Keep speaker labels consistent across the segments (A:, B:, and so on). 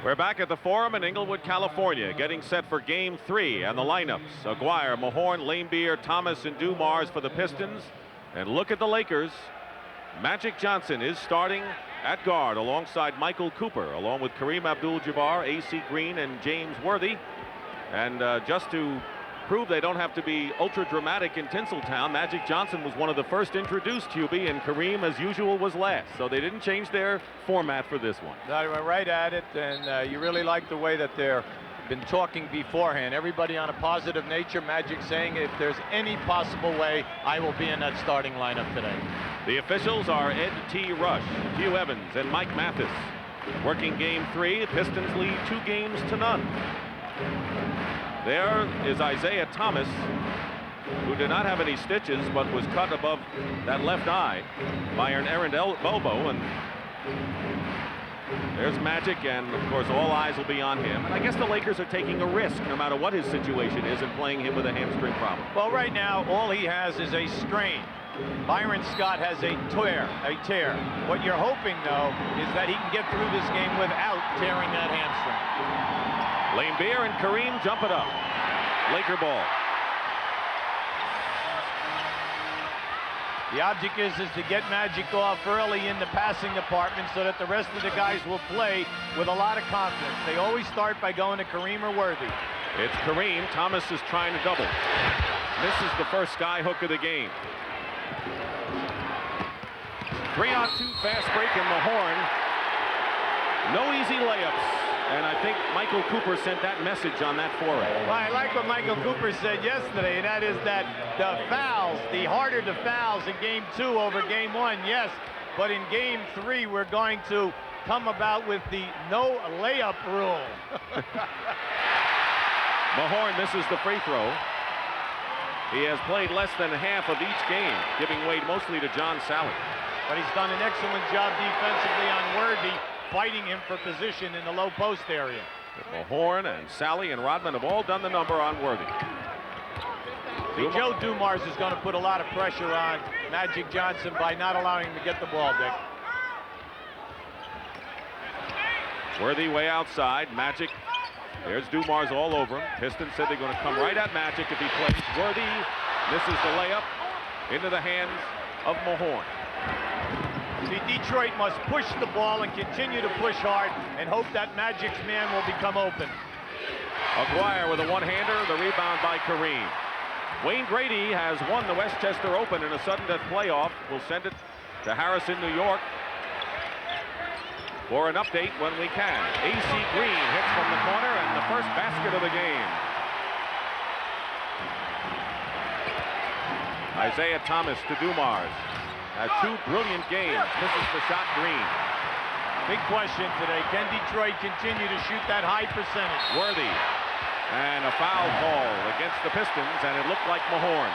A: We're back at the Forum in Inglewood, California, getting set for Game 3, and the lineups: Aguirre, Mahorn, Laimbeer, Thomas, and Dumars for the Pistons. And look at the Lakers. Magic Johnson is starting at guard alongside Michael Cooper, along with Kareem Abdul-Jabbar, A.C. Green, and James Worthy. And just to prove they don't have to be ultra dramatic in Tinseltown, Magic Johnson was one of the first introduced, Hubie, and Kareem, as usual, was last. So they didn't change their format for this one.
B: No, they went right at it, and you really like the way that they're been talking beforehand. Everybody on a positive nature. Magic saying, if there's any possible way, I will be in that starting lineup today.
A: The officials are Ed T. Rush, Hugh Evans, and Mike Mathis. Working Game 3, the Pistons lead 2-0. There is Isaiah Thomas, who did not have any stitches, but was cut above that left eye by an errant elbow. And there's Magic, and of course all eyes will be on him. And I guess the Lakers are taking a risk, no matter what his situation is, in playing him with a hamstring problem.
B: Well, right now, all he has is a strain. Byron Scott has a tear. What you're hoping, though, is that he can get through this game without tearing that hamstring.
A: Laimbeer and Kareem jump it up. Laker ball.
B: The object is to get Magic off early in the passing department so that the rest of the guys will play with a lot of confidence. They always start by going to Kareem or Worthy.
A: It's Kareem. Thomas is trying to double. Misses the first sky hook of the game. 3-on-2 fast break in the horn. No easy layups. And I think Michael Cooper sent that message on that foray.
B: Well, I like what Michael Cooper said yesterday, and that is that the fouls, the harder the fouls in Game 2 over Game 1, yes. But in Game 3, we're going to come about with the no layup rule.
A: Mahorn misses the free throw. He has played less than half of each game, giving weight mostly to John Sally.
B: But he's done an excellent job defensively on Worthy, fighting him for position in the low post area.
A: Mahorn and Sally and Rodman have all done the number on Worthy.
B: Joe Dumars is going to put a lot of pressure on Magic Johnson by not allowing him to get the ball, Dick.
A: Worthy way outside. Magic. There's Dumars all over him. Pistons said they're going to come right at Magic if he plays. Worthy misses the layup into the hands of Mahorn.
B: See, Detroit must push the ball and continue to push hard and hope that Magic's man will become open.
A: Aguirre with a one-hander, the rebound by Kareem. Wayne Grady has won the Westchester Open in a sudden death playoff. We'll send it to Harrison, New York for an update when we can. A.C. Green hits from the corner and the first basket of the game. Isaiah Thomas to Dumars. Has 2 brilliant games. Misses the shot. Green.
B: Big question today. Can Detroit continue to shoot that high percentage?
A: Worthy. And a foul call against the Pistons, and it looked like Mahorn.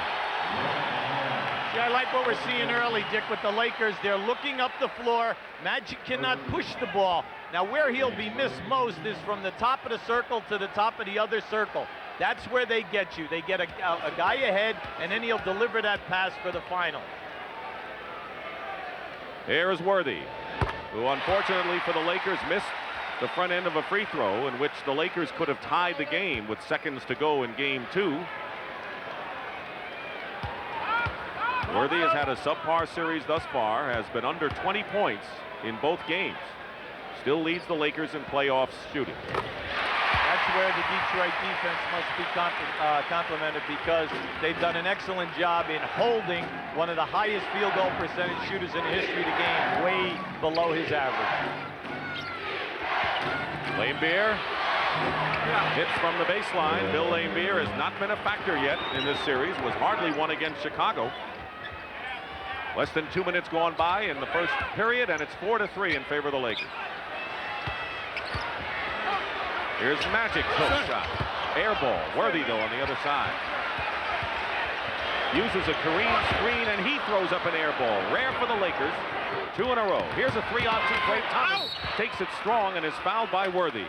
B: See, I like what we're seeing early, Dick, with the Lakers. They're looking up the floor. Magic cannot push the ball. Now, where he'll be missed most is from the top of the circle to the top of the other circle. That's where they get you. They get a guy ahead, and then he'll deliver that pass for the final.
A: Here is Worthy, who unfortunately for the Lakers missed the front end of a free throw in which the Lakers could have tied the game with seconds to go in Game 2. Worthy has had a subpar series thus far, has been under 20 points in both games. Still leads the Lakers in playoffs shooting.
B: That's where the Detroit defense must be complimented, because they've done an excellent job in holding one of the highest field goal percentage shooters in the history of the game way below his average.
A: Laimbeer hits from the baseline. Bill Laimbeer has not been a factor yet in this series, was hardly one against Chicago. Less than 2 minutes gone by in the first period, and it's 4-3 in favor of the Lakers. Here's Magic hook shot. Air ball. Worthy, though, on the other side. Uses a Kareem screen, and he throws up an air ball. Rare for the Lakers. 2 in a row. Here's a 3-on-2 play. Thomas takes it strong and is fouled by Worthy.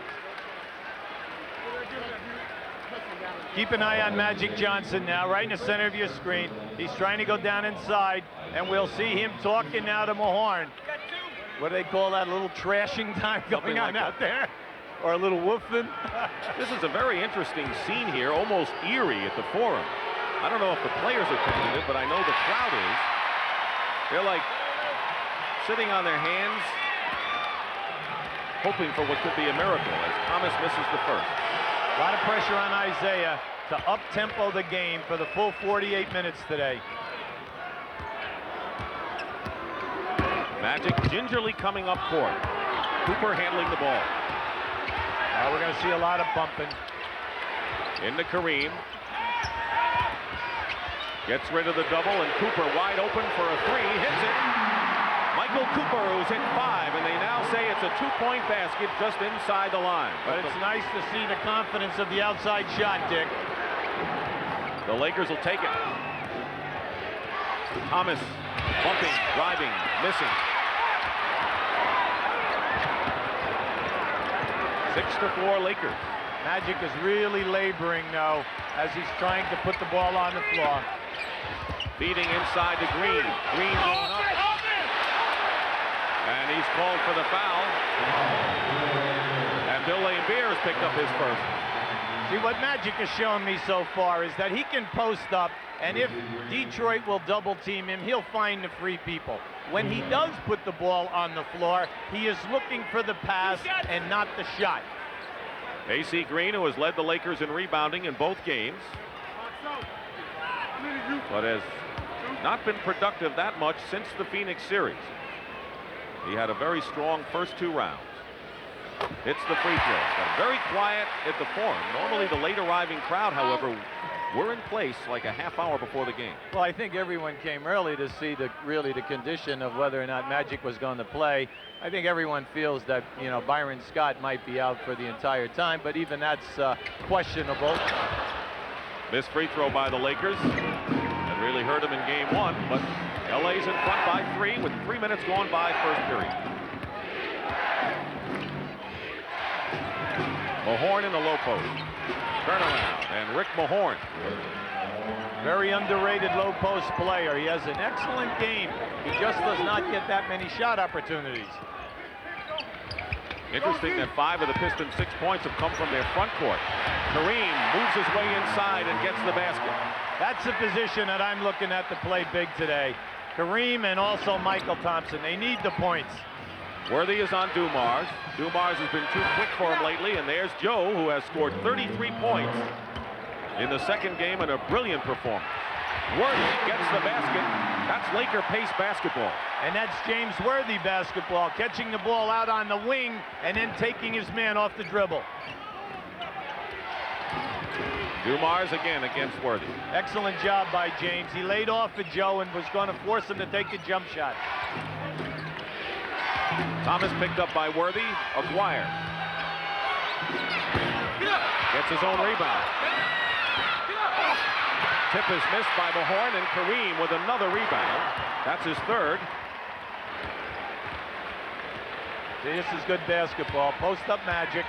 B: Keep an eye on Magic Johnson now, right in the center of your screen. He's trying to go down inside, and we'll see him talking now to Mahorn. What do they call that, a little trashing time going on out there? or a little woofing.
A: This is a very interesting scene here, almost eerie at the Forum. I don't know if the players are taking it, but I know the crowd is. They're like sitting on their hands, hoping for what could be a miracle as Thomas misses the first.
B: A lot of pressure on Isaiah to up-tempo the game for the full 48 minutes today.
A: Magic gingerly coming up court. Cooper handling the ball.
B: We're going to see a lot of bumping.
A: Into Kareem. Gets rid of the double, and Cooper wide open for a three. Hits it. Michael Cooper, who's hit 5, and they now say it's a 2-point basket just inside the line.
B: But it's nice to see the confidence of the outside shot, Dick.
A: The Lakers will take it. Thomas bumping, driving, missing. 6-4 Lakers.
B: Magic is really laboring now as he's trying to put the ball on the floor.
A: Feeding inside to Green. Green going up. And he's called for the foul. And Bill Laimbeer has picked up his first.
B: See, what Magic has shown me so far is that he can post up, and if Detroit will double team him, he'll find the free people. When he does put the ball on the floor, he is looking for the pass and not the shot.
A: AC Green, who has led the Lakers in rebounding in both games, but has not been productive that much since the Phoenix series. He had a very strong first 2 rounds. Hits the free throw. Got very quiet at the Forum. Normally the late arriving crowd, however, were in place like a half hour before the game.
B: Well, I think everyone came early to see the condition of whether or not Magic was going to play. I think everyone feels that, you know, Byron Scott might be out for the entire time, but even that's questionable.
A: Missed free throw by the Lakers. That really hurt him in game 1, but LA's in front by 3 with 3 minutes going by first period. Mahorn in the low post. Turnaround, and Rick Mahorn.
B: Very underrated low post player. He has an excellent game. He just does not get that many shot opportunities.
A: Interesting that 5 of the Pistons' 6 points have come from their front court. Kareem moves his way inside and gets the basket.
B: That's the position that I'm looking at to play big today. Kareem and also Michael Thompson. They need the points.
A: Worthy is on Dumars. Dumars has been too quick for him lately, and there's Joe, who has scored 33 points in the second game in a brilliant performance. Worthy gets the basket. That's Laker pace basketball.
B: And that's James Worthy basketball, catching the ball out on the wing and then taking his man off the dribble.
A: Dumars again against Worthy.
B: Excellent job by James. He laid off for Joe and was going to force him to take the jump shot.
A: Thomas picked up by Worthy. Aguirre gets his own rebound. Tip is missed by Mahorn, and Kareem with another rebound. That's his third.
B: This is good basketball. Post up Magic.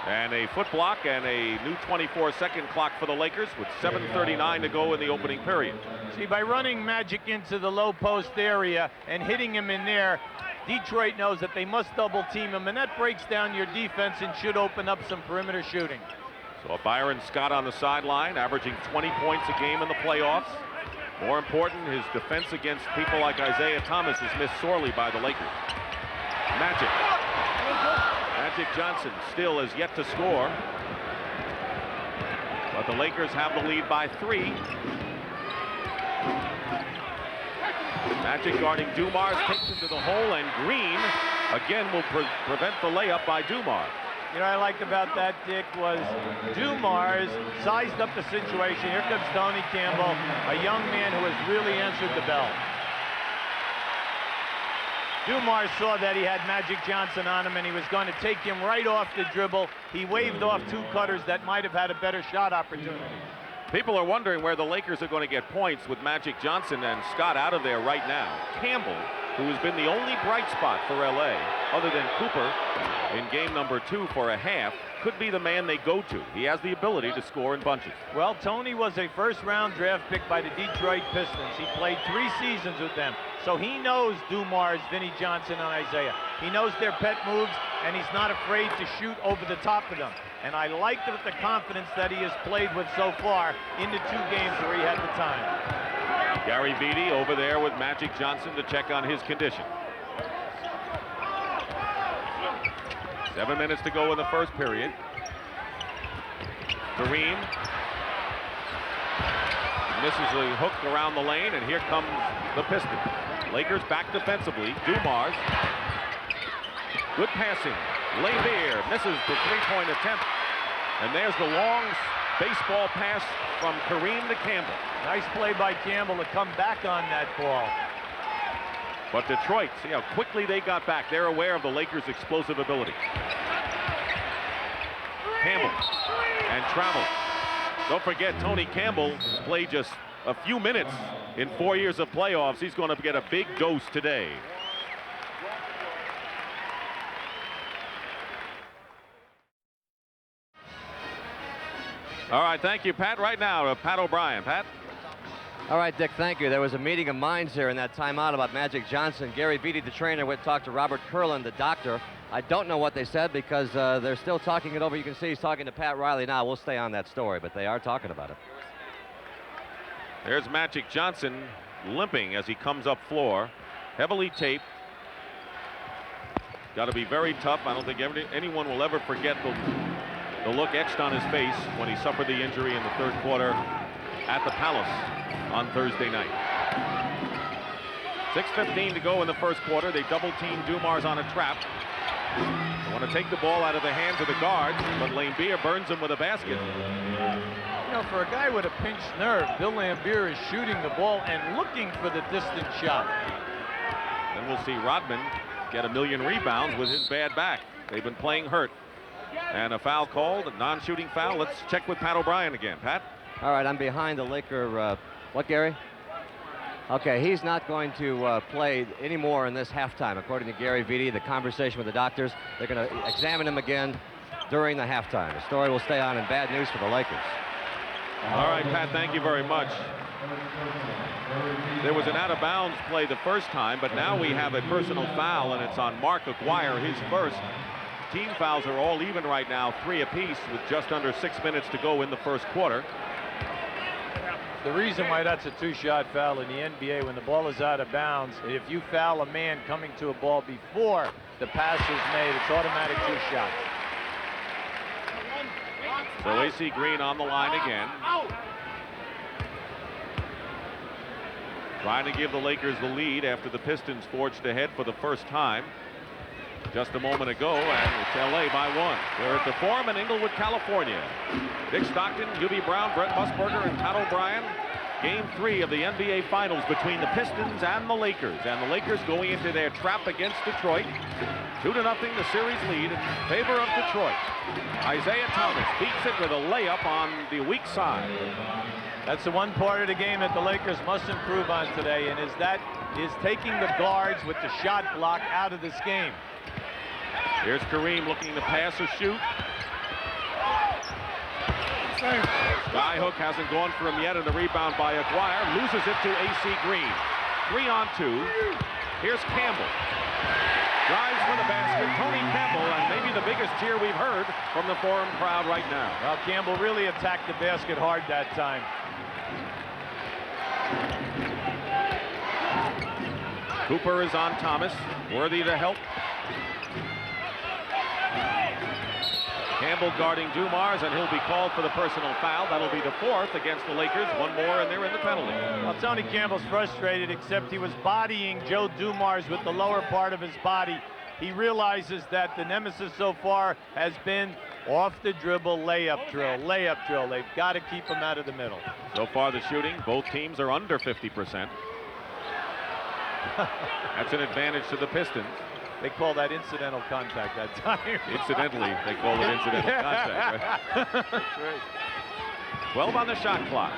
A: And a foot block and a new 24-second clock for the Lakers with 7:39 to go in the opening period.
B: See, by running Magic into the low post area and hitting him in there, Detroit knows that they must double team him, and that breaks down your defense and should open up some perimeter shooting.
A: So Byron Scott on the sideline, averaging 20 points a game in the playoffs. More important, his defense against people like Isaiah Thomas is missed sorely by the Lakers. Magic Johnson still has yet to score, but the Lakers have the lead by 3. Magic guarding Dumars, takes him to the hole, and Green again will prevent the layup by Dumars.
B: You know what I liked about that, Dick, was Dumars sized up the situation. Here comes Tony Campbell, a young man who has really answered the bell. Dumars saw that he had Magic Johnson on him, and he was going to take him right off the dribble. He waved off 2 cutters that might have had a better shot opportunity.
A: People are wondering where the Lakers are going to get points with Magic Johnson and Scott out of there right now. Campbell, who has been the only bright spot for LA, other than Cooper in game number 2 for a half, could be the man they go to. He has the ability to score in bunches.
B: Well, Tony was a first-round draft pick by the Detroit Pistons. He played 3 seasons with them. So he knows Dumars, Vinnie Johnson, and Isaiah. He knows their pet moves. and he's not afraid to shoot over the top of them. And I like the confidence that he has played with so far in the 2 games where he had the time.
A: Gary Beatty over there with Magic Johnson to check on his condition. 7 minutes to go in the first period. Kareem misses the hook around the lane, and here comes the Pistons. Lakers back defensively. Dumars. Good passing. Lambier misses the 3-point attempt. And there's the long baseball pass from Kareem to Campbell.
B: Nice play by Campbell to come back on that ball.
A: But Detroit, see how quickly they got back. They're aware of the Lakers' explosive ability. Campbell and travel. Don't forget, Tony Campbell played just a few minutes in 4 years of playoffs. He's going to get a big dose today. All right, thank you, Pat. Right now, Pat O'Brien. Pat?
C: All right, Dick, thank you. There was a meeting of minds here in that timeout about Magic Johnson. Gary Beatty, the trainer, went to talk to Robert Kurland, the doctor. I don't know what they said because they're still talking it over. You can see he's talking to Pat Riley now. We'll stay on that story, but they are talking about it.
A: There's Magic Johnson limping as he comes up floor. Heavily taped. Got to be very tough. I don't think anyone will ever forget the look etched on his face when he suffered the injury in the third quarter at the Palace on Thursday night. 6:15 to go in the first quarter. They double-team Dumars on a trap. They want to take the ball out of the hands of the guards, but Lambier burns him with a basket.
B: You know, for a guy with a pinched nerve, Bill Lambier is shooting the ball and looking for the distant shot.
A: Then we'll see Rodman get a million rebounds with his bad back. They've been playing hurt. And a foul called, a non-shooting foul. Let's check with Pat O'Brien again. Pat?
C: All right, I'm behind the Laker. What, Gary? Okay, he's not going to play anymore in this halftime. According to Gary Beatty, the conversation with the doctors, they're going to examine him again during the halftime. The story will stay on in bad news for the Lakers.
A: All right, Pat, thank you very much. There was an out-of-bounds play the first time, but now we have a personal foul, and it's on Mark Aguirre, his first. Team fouls are all even right now, 3 apiece, with just under 6 minutes to go in the first quarter.
B: The reason why that's a 2-shot foul in the NBA, when the ball is out of bounds, if you foul a man coming to a ball before the pass is made, it's automatic 2 shots.
A: So AC Green on the line again. Trying to give the Lakers the lead after the Pistons forged ahead for the first time just a moment ago, and it's LA by 1. We're at the Forum in Inglewood, California. Dick Stockton, Hubie Brown, Brett Musburger, and Pat O'Brien. Game 3 of the NBA Finals between the Pistons and the Lakers. And the Lakers going into their trap against Detroit. 2-0 the series lead in favor of Detroit. Isaiah Thomas beats it with a layup on the weak side.
B: That's the one part of the game that the Lakers must improve on today, and is taking the guards with the shot block out of this game.
A: Here's Kareem looking to pass or shoot. Skyhook hasn't gone for him yet, and the rebound by Aguirre loses it to AC Green. 3-on-2. Here's Campbell. Drives for the basket. Tony Campbell, and maybe the biggest cheer we've heard from the Forum crowd right now.
B: Well, Campbell really attacked the basket hard that time.
A: Cooper is on Thomas. Worthy to help. Campbell guarding Dumars, and he'll be called for the personal foul. That'll be the 4th against the Lakers. One more, and they're in the penalty.
B: Well, Tony Campbell's frustrated, except he was bodying Joe Dumars with the lower part of his body. He realizes that the nemesis so far has been off the dribble, layup drill, layup drill. They've got to keep him out of the middle.
A: So far, the shooting, both teams are under 50%. That's an advantage to the Pistons.
B: They call that incidental contact that time.
A: Incidentally, they call it incidental contact, right?
B: That's right.
A: 12 on the shot clock.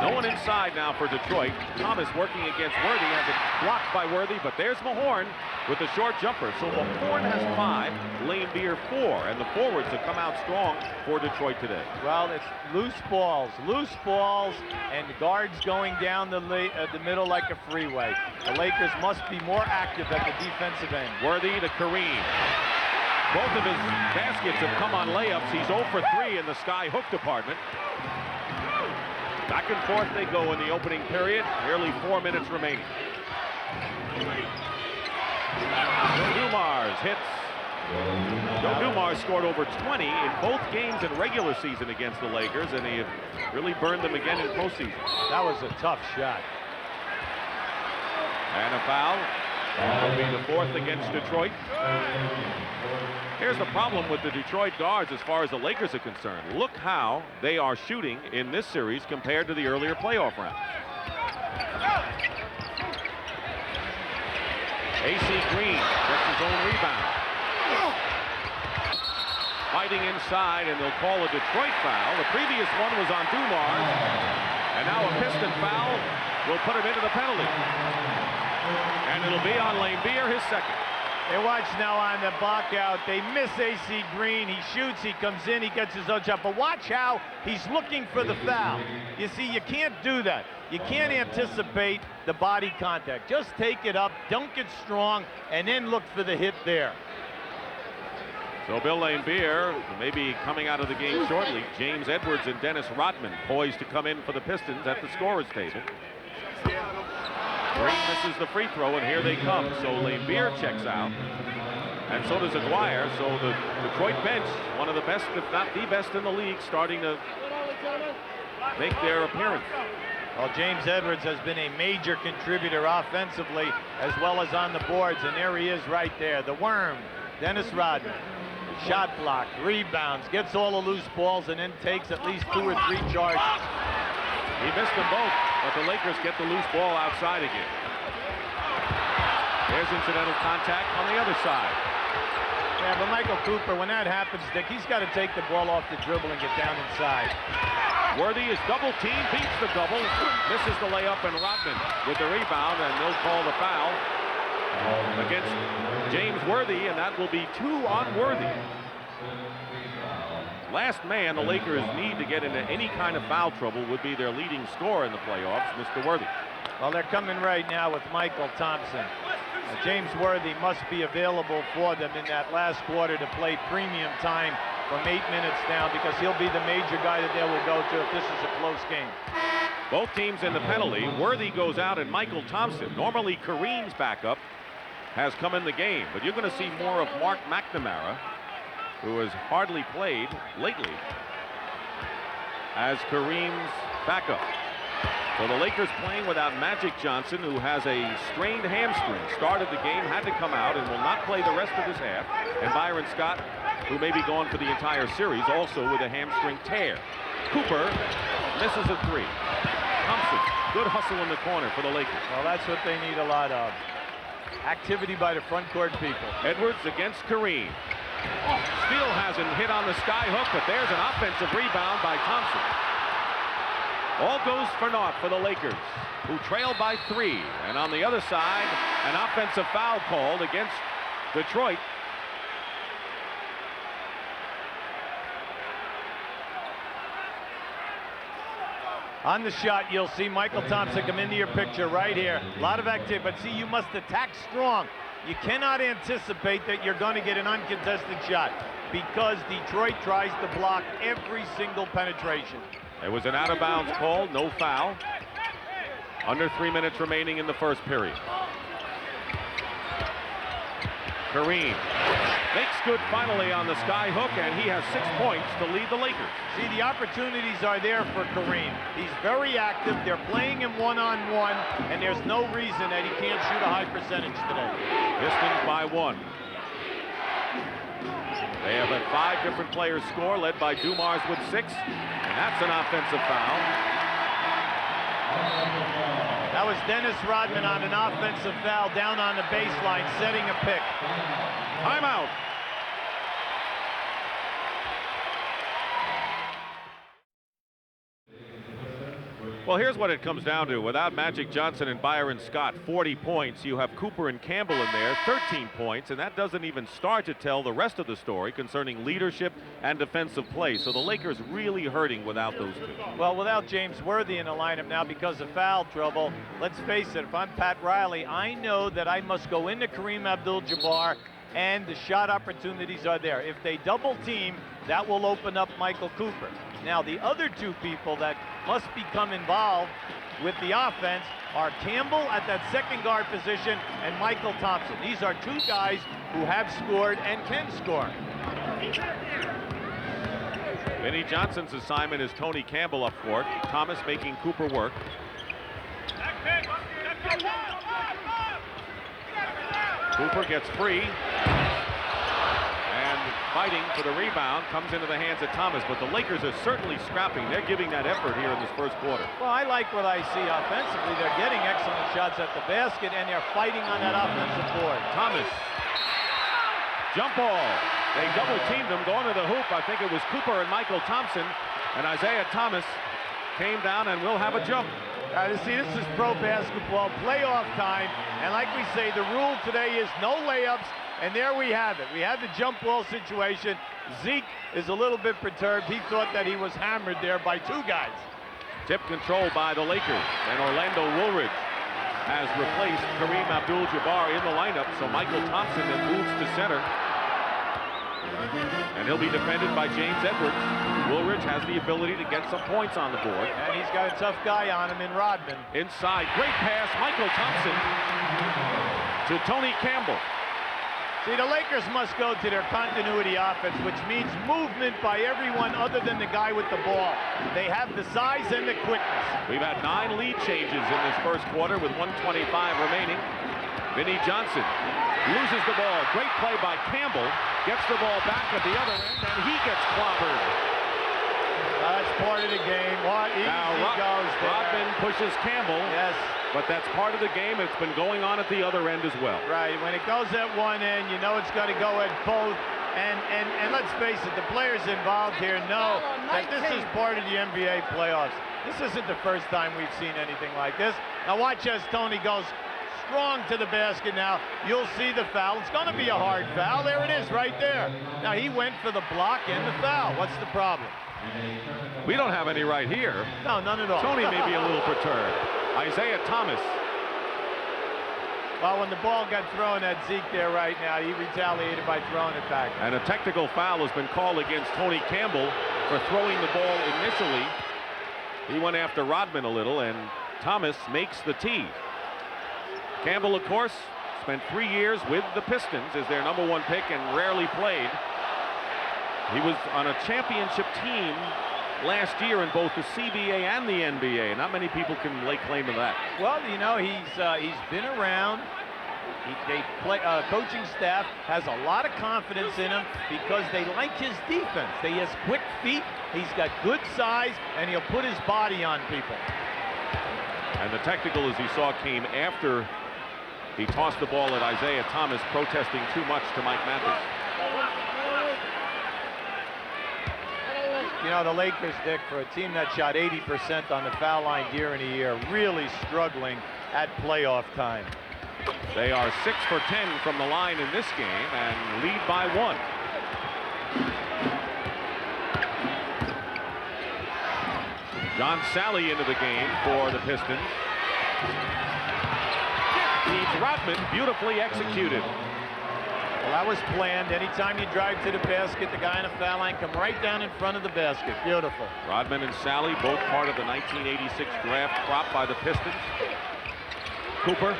A: No one inside now for Detroit. Thomas working against Worthy, has it blocked by Worthy, but there's Mahorn with the short jumper. So Mahorn has 5. Lane Beer 4, and the forwards have come out strong for Detroit today.
B: Well, it's loose balls, and guards going down the middle like a freeway. The Lakers must be more active at the defensive end.
A: Worthy to Kareem. Both of his baskets have come on layups. He's 0 for 3 in the sky hook department. Back and forth they go in the opening period. Nearly 4 minutes remaining. Dumars hits. Joe Dumars scored over 20 in both games in regular season against the Lakers, and he really burned them again in postseason.
B: That was a tough shot.
A: And a foul. Will be the 4th against Detroit. Here's the problem with the Detroit guards as far as the Lakers are concerned. Look how they are shooting in this series compared to the earlier playoff round. AC Green gets his own rebound. Fighting inside, and they'll call a Detroit foul. The previous one was on Dumars, and now a Piston foul will put him into the penalty. And it'll be on Lane Beer, his second.
B: Hey, watch now on the block out. They miss AC Green. He shoots, he comes in, he gets his own shot. But watch how he's looking for the foul. You see, you can't do that. You can't anticipate the body contact. Just take it up, dunk it strong, and then look for the hit there.
A: So Bill Lane Beer may be coming out of the game shortly. James Edwards and Dennis Rodman poised to come in for the Pistons at the scorer's table. Green misses the free throw, and here they come. So Lane Beer checks out, and so does Aguirre. So the Detroit bench, one of the best, if not the best in the league, starting to make their appearance.
B: Well, James Edwards has been a major contributor offensively as well as on the boards, and there he is right there. The worm, Dennis Rodman. Shot block, rebounds, gets all the loose balls, and then takes at least 2 or 3 charges.
A: He missed them both, but the Lakers get the loose ball outside again. There's incidental contact on the other side.
B: Yeah, but Michael Cooper, when that happens, Dick, he's got to take the ball off the dribble and get down inside.
A: Worthy is double teamed, beats the double, misses the layup, and Rodman with the rebound, and they'll call the foul against James Worthy, and that will be 2 on Worthy. Last man the Lakers need to get into any kind of foul trouble would be their leading scorer in the playoffs, Mr. Worthy.
B: Well, they're coming right now with Michael Thompson. James Worthy must be available for them in that last quarter to play premium time from 8 minutes down, because he'll be the major guy that they will go to if this is a close game.
A: Both teams in the penalty. Worthy goes out, and Michael Thompson, normally Kareem's backup, has come in the game. But you're going to see more of Mark McNamara, who has hardly played lately, as Kareem's backup. So the Lakers playing without Magic Johnson, who has a strained hamstring. Started the game, had to come out, and will not play the rest of this half. And Byron Scott, who may be gone for the entire series, also with a hamstring tear. Cooper misses a 3. Thompson, good hustle in the corner for the Lakers.
B: Well, that's what they need a lot of. Activity by the front court people.
A: Edwards against Kareem. Steele hasn't hit on the sky hook, but there's an offensive rebound by Thompson. All goes for naught for the Lakers, who trail by 3. And on the other side, an offensive foul called against Detroit.
B: On the shot, you'll see Michael Thompson come into your picture right here. A lot of activity, but see, you must attack strong. You cannot anticipate that you're going to get an uncontested shot, because Detroit tries to block every single penetration.
A: There was an out-of-bounds call, no foul. Under 3 minutes remaining in the first period. Kareem makes good finally on the sky hook, and he has 6 points to lead the Lakers.
B: See, the opportunities are there for Kareem. He's very active. They're playing him one-on-one, and there's no reason that he can't shoot a high percentage today.
A: Pistons by 1. They have had 5 different players score, led by Dumars with 6, and that's an offensive foul.
B: That was Dennis Rodman on an offensive foul down on the baseline, setting a pick.
A: Timeout. Well, here's what it comes down to. Without Magic Johnson and Byron Scott, 40 points. You have Cooper and Campbell in there, 13 points, and that doesn't even start to tell the rest of the story concerning leadership and defensive play. So the Lakers really hurting without those two.
B: Well, without James Worthy in the lineup now because of foul trouble, let's face it, if I'm Pat Riley, I know that I must go into Kareem Abdul-Jabbar, and the shot opportunities are there. If they double team, that will open up Michael Cooper. Now, the other two people that must become involved with the offense are Campbell at that second guard position and Michael Thompson. These are two guys who have scored and can score.
A: Vinnie Johnson's assignment is Tony Campbell up court. Thomas making Cooper work. Cooper gets free. Fighting for the rebound, comes into the hands of Thomas, but the Lakers are certainly scrapping. They're giving that effort here in this first quarter.
B: Well, I like what I see offensively. They're getting excellent shots at the basket, and they're fighting on that offensive board.
A: Thomas. Jump ball. They double teamed him going to the hoop. I think it was Cooper and Michael Thompson, and Isaiah Thomas came down and will have a jump.
B: See, this is pro basketball, playoff time, and like we say, the rule today is no layups. And there we have it. We have the jump ball situation. Zeke is a little bit perturbed. He thought that he was hammered there by two guys.
A: Tip control by the Lakers. And Orlando Woolridge has replaced Kareem Abdul-Jabbar in the lineup. So Michael Thompson then moves to center. And he'll be defended by James Edwards. Woolridge has the ability to get some points on the board.
B: And he's got a tough guy on him in Rodman.
A: Inside, great pass, Michael Thompson to Tony Campbell.
B: See, the Lakers must go to their continuity offense, which means movement by everyone other than the guy with the ball. They have the size and the quickness.
A: We've had 9 lead changes in this first quarter with 1:25 remaining. Vinnie Johnson loses the ball. Great play by Campbell. Gets the ball back at the other end, and he gets clobbered.
B: That's part of the game.
A: Now, Rodman pushes Campbell.
B: Yes.
A: But that's part of the game. It's been going on at the other end as well.
B: Right. When it goes at one end, you know it's got to go at both. And let's face it, the players involved here know that this is part of the NBA playoffs. This isn't the first time we've seen anything like this. Now watch as Tony goes strong to the basket now. You'll see the foul. It's going to be a hard foul. There it is right there. Now he went for the block and the foul. What's the problem?
A: We don't have any right here.
B: No, none at all.
A: Tony may be a little perturbed. Isaiah Thomas.
B: Well, when the ball got thrown at Zeke there right now, he retaliated by throwing it back.
A: And a technical foul has been called against Tony Campbell for throwing the ball initially. He went after Rodman a little, and Thomas makes the tee. Campbell, of course, spent 3 years with the Pistons as their #1 pick and rarely played. He was on a championship team last year in both the CBA and the NBA. Not many people can lay claim to that.
B: Well, you know, he's been around. Coaching staff has a lot of confidence in him because they like his defense. He has quick feet, he's got good size, and he'll put his body on people.
A: And the technical, as he saw, came after he tossed the ball at Isaiah Thomas, protesting too much to Mike Mathis.
B: You know, the Lakers, Dick, for a team that shot 80% on the foul line year in a year, really struggling at playoff time.
A: They are 6 for 10 from the line in this game and lead by 1. John Sally into the game for the Pistons. Feeds Rodman, beautifully executed.
B: Well, that was planned. Anytime you drive to the basket, the guy on the foul line come right down in front of the basket. Beautiful.
A: Rodman and Sally, both part of the 1986 draft crop by the Pistons. Cooper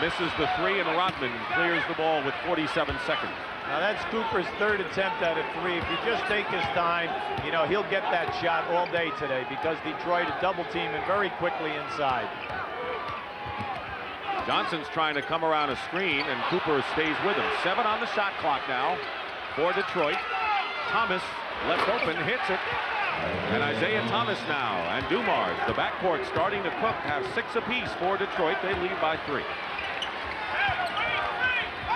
A: misses the 3, and Rodman clears the ball with 47 seconds.
B: Now that's Cooper's 3rd attempt at a 3. If you just take his time, you know, he'll get that shot all day today because Detroit is double teaming very quickly inside.
A: Johnson's trying to come around a screen, and Cooper stays with him. 7 on the shot clock now for Detroit. Thomas left open, hits it. And Isaiah Thomas now, and Dumars, the backcourt starting to cook, have 6 apiece for Detroit. They lead by 3.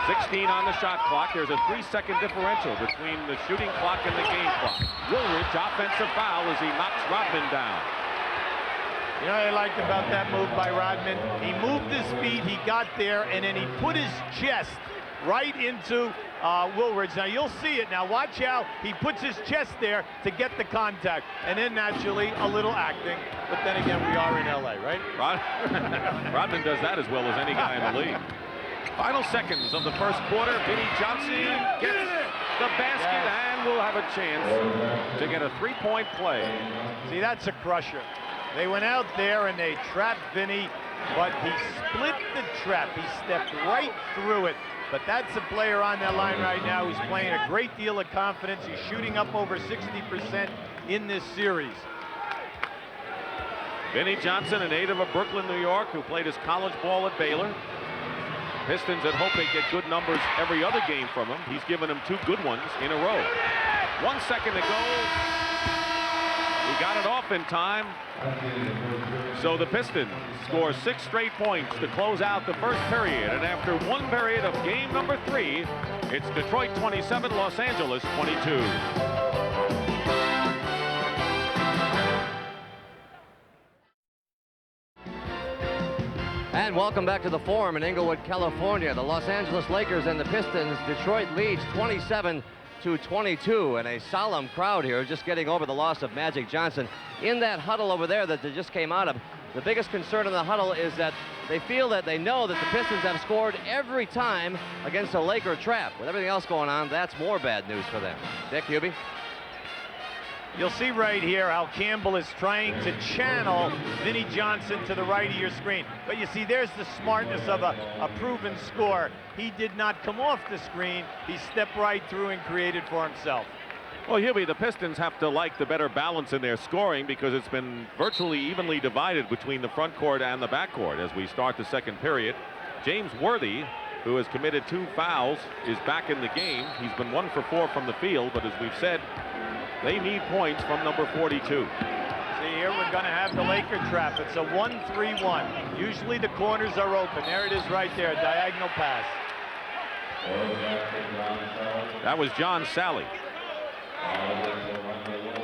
A: 16 on the shot clock. There's a 3-second differential between the shooting clock and the game clock. Woolridge, offensive foul as he knocks Rodman down.
B: You know what I liked about that move by Rodman? He moved his feet, he got there, and then he put his chest right into Woolridge. Now you'll see it. Now watch how he puts his chest there to get the contact. And then naturally a little acting. But then again, we are in LA, right?
A: Rodman does that as well as any guy in the league. Final seconds of the first quarter. Vinnie Johnson gets the basket and will have a chance to get a three-point play.
B: See, that's a crusher. They went out there and they trapped Vinnie, but he split the trap. He stepped right through it. But that's a player on that line right now who's playing a great deal of confidence. He's shooting up over 60% in this series.
A: Vinnie Johnson, a native of Brooklyn, New York, who played his college ball at Baylor. Pistons had hoped they'd get good numbers every other game from him. He's given them 2 good ones in a row. 1 second to go. He got it off in time. So the Pistons score 6 straight points to close out the first period. And after 1 period of game number 3, it's Detroit 27, Los Angeles 22.
C: And welcome back to the Forum in Inglewood, California. The Los Angeles Lakers and the Pistons. Detroit leads 27-22, and a solemn crowd here just getting over the loss of Magic Johnson. In that huddle over there that they just came out of, the biggest concern in the huddle is that they feel that they know that the Pistons have scored every time against a Laker trap. With everything else going on, that's more bad news for them. Dick, Hubie?
B: You'll see right here how Campbell is trying to channel Vinnie Johnson to the right of your screen. But you see, there's the smartness of a proven scorer. He did not come off the screen. He stepped right through and created for himself.
A: Well, Hubie, the Pistons have to like the better balance in their scoring because it's been virtually evenly divided between the front court and the back court as we start the second period. James Worthy, who has committed 2 fouls, is back in the game. He's been 1 for 4 from the field, but as we've said, they need points from number 42.
B: See, here we're going to have the Laker trap. It's a 1-3-1. Usually the corners are open. There it is right there, diagonal pass.
A: That was John Sally.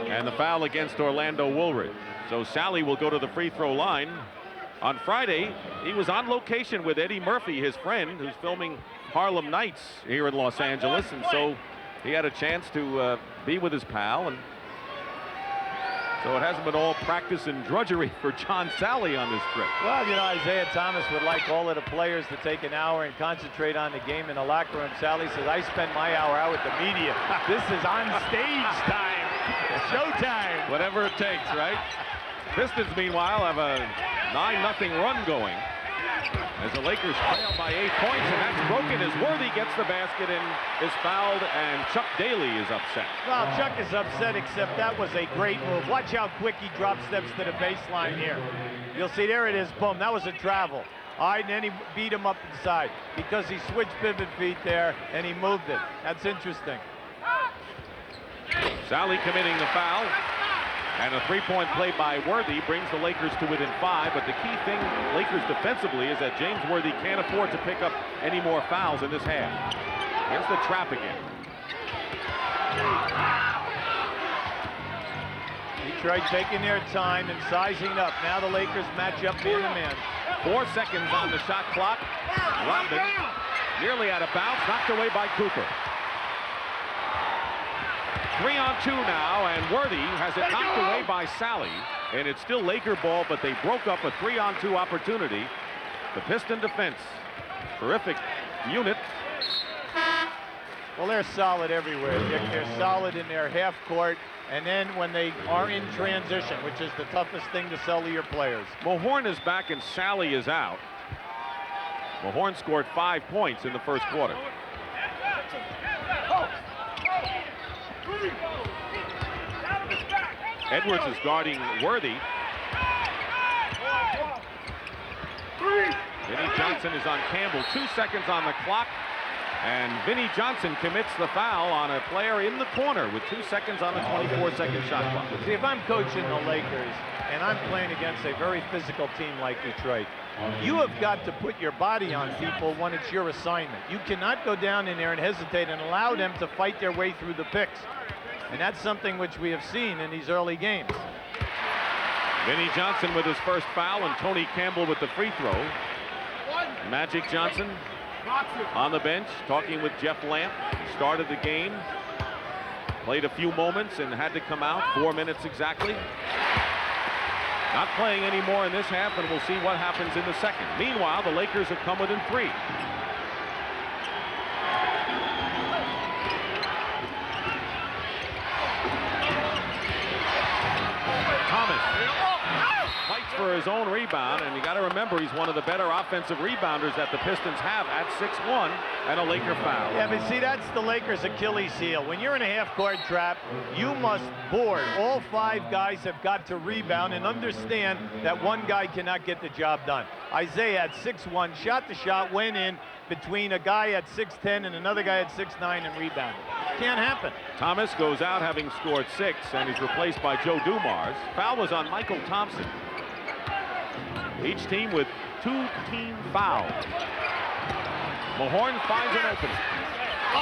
A: And the foul against Orlando Woolridge. So Sally will go to the free throw line. On Friday, he was on location with Eddie Murphy, his friend, who's filming Harlem Nights here in Los Angeles, and so he had a chance to be with his pal, and so it hasn't been all practice and drudgery for John Sally on this trip.
B: Well, you know, Isaiah Thomas would like all of the players to take an hour and concentrate on the game in the locker room. Sally says, I spend my hour out with the media. This is on stage time, showtime.
A: Whatever it takes, right? Pistons, meanwhile, have a 9-0 run going as the Lakers trail by 8 points, and that's broken as Worthy gets the basket and is fouled, and Chuck Daly is upset.
B: Well, Chuck is upset, except that was a great move. Watch how quick he drop steps to the baseline here. You'll see, there it is, boom, that was a travel. All right, and then he beat him up inside because he switched pivot feet there and he moved it. That's interesting.
A: Sally committing the foul. And a 3-point play by Worthy brings the Lakers to within 5. But the key thing, Lakers defensively, is that James Worthy can't afford to pick up any more fouls in this half. Here's the trap again.
B: Detroit taking their time and sizing up. Now the Lakers match up man to man.
A: 4 seconds on the shot clock. Rodman nearly out of bounds, knocked away by Cooper. 3-on-2 now, and Worthy has it knocked away by Sally, and it's still Laker ball, but they broke up a 3-on-2 opportunity. The Piston defense, terrific unit.
B: Well, they're solid everywhere, Dick. They're solid in their half court, and then when they are in transition, which is the toughest thing to sell to your players.
A: Mahorn is back and Sally is out. Mahorn scored 5 points in the first quarter. Edwards is guarding Worthy. Vinnie Johnson is on Campbell. 2 seconds on the clock. And Vinnie Johnson commits the foul on a player in the corner with 2 seconds on the 24-second shot clock.
B: See, if I'm coaching the Lakers and I'm playing against a very physical team like Detroit, you have got to put your body on people when it's your assignment. You cannot go down in there and hesitate and allow them to fight their way through the picks. And that's something which we have seen in these early games.
A: Vinnie Johnson with his first foul, and Tony Campbell with the free throw. Magic Johnson on the bench talking with Jeff Lamp. Started the game, played a few moments and had to come out. 4 minutes exactly. Not playing anymore in this half, and we'll see what happens in the second. Meanwhile, the Lakers have come within 3. Thomas fights for his own rebound, and you got to remember he's one of the better offensive rebounders that the Pistons have at 6'1", and a Laker foul.
B: Yeah, but see, that's the Lakers' Achilles heel. When you're in a half-court trap, you must board. All 5 guys have got to rebound and understand that one guy cannot get the job done. Isaiah at 6'1", shot the shot, went in between a guy at 6'10" and another guy at 6'9" and rebounded. Can't happen.
A: Thomas goes out having scored 6, and he's replaced by Joe Dumars. Foul was on Michael Thompson. Each team with 2 team fouls. Mahorn finds an opening.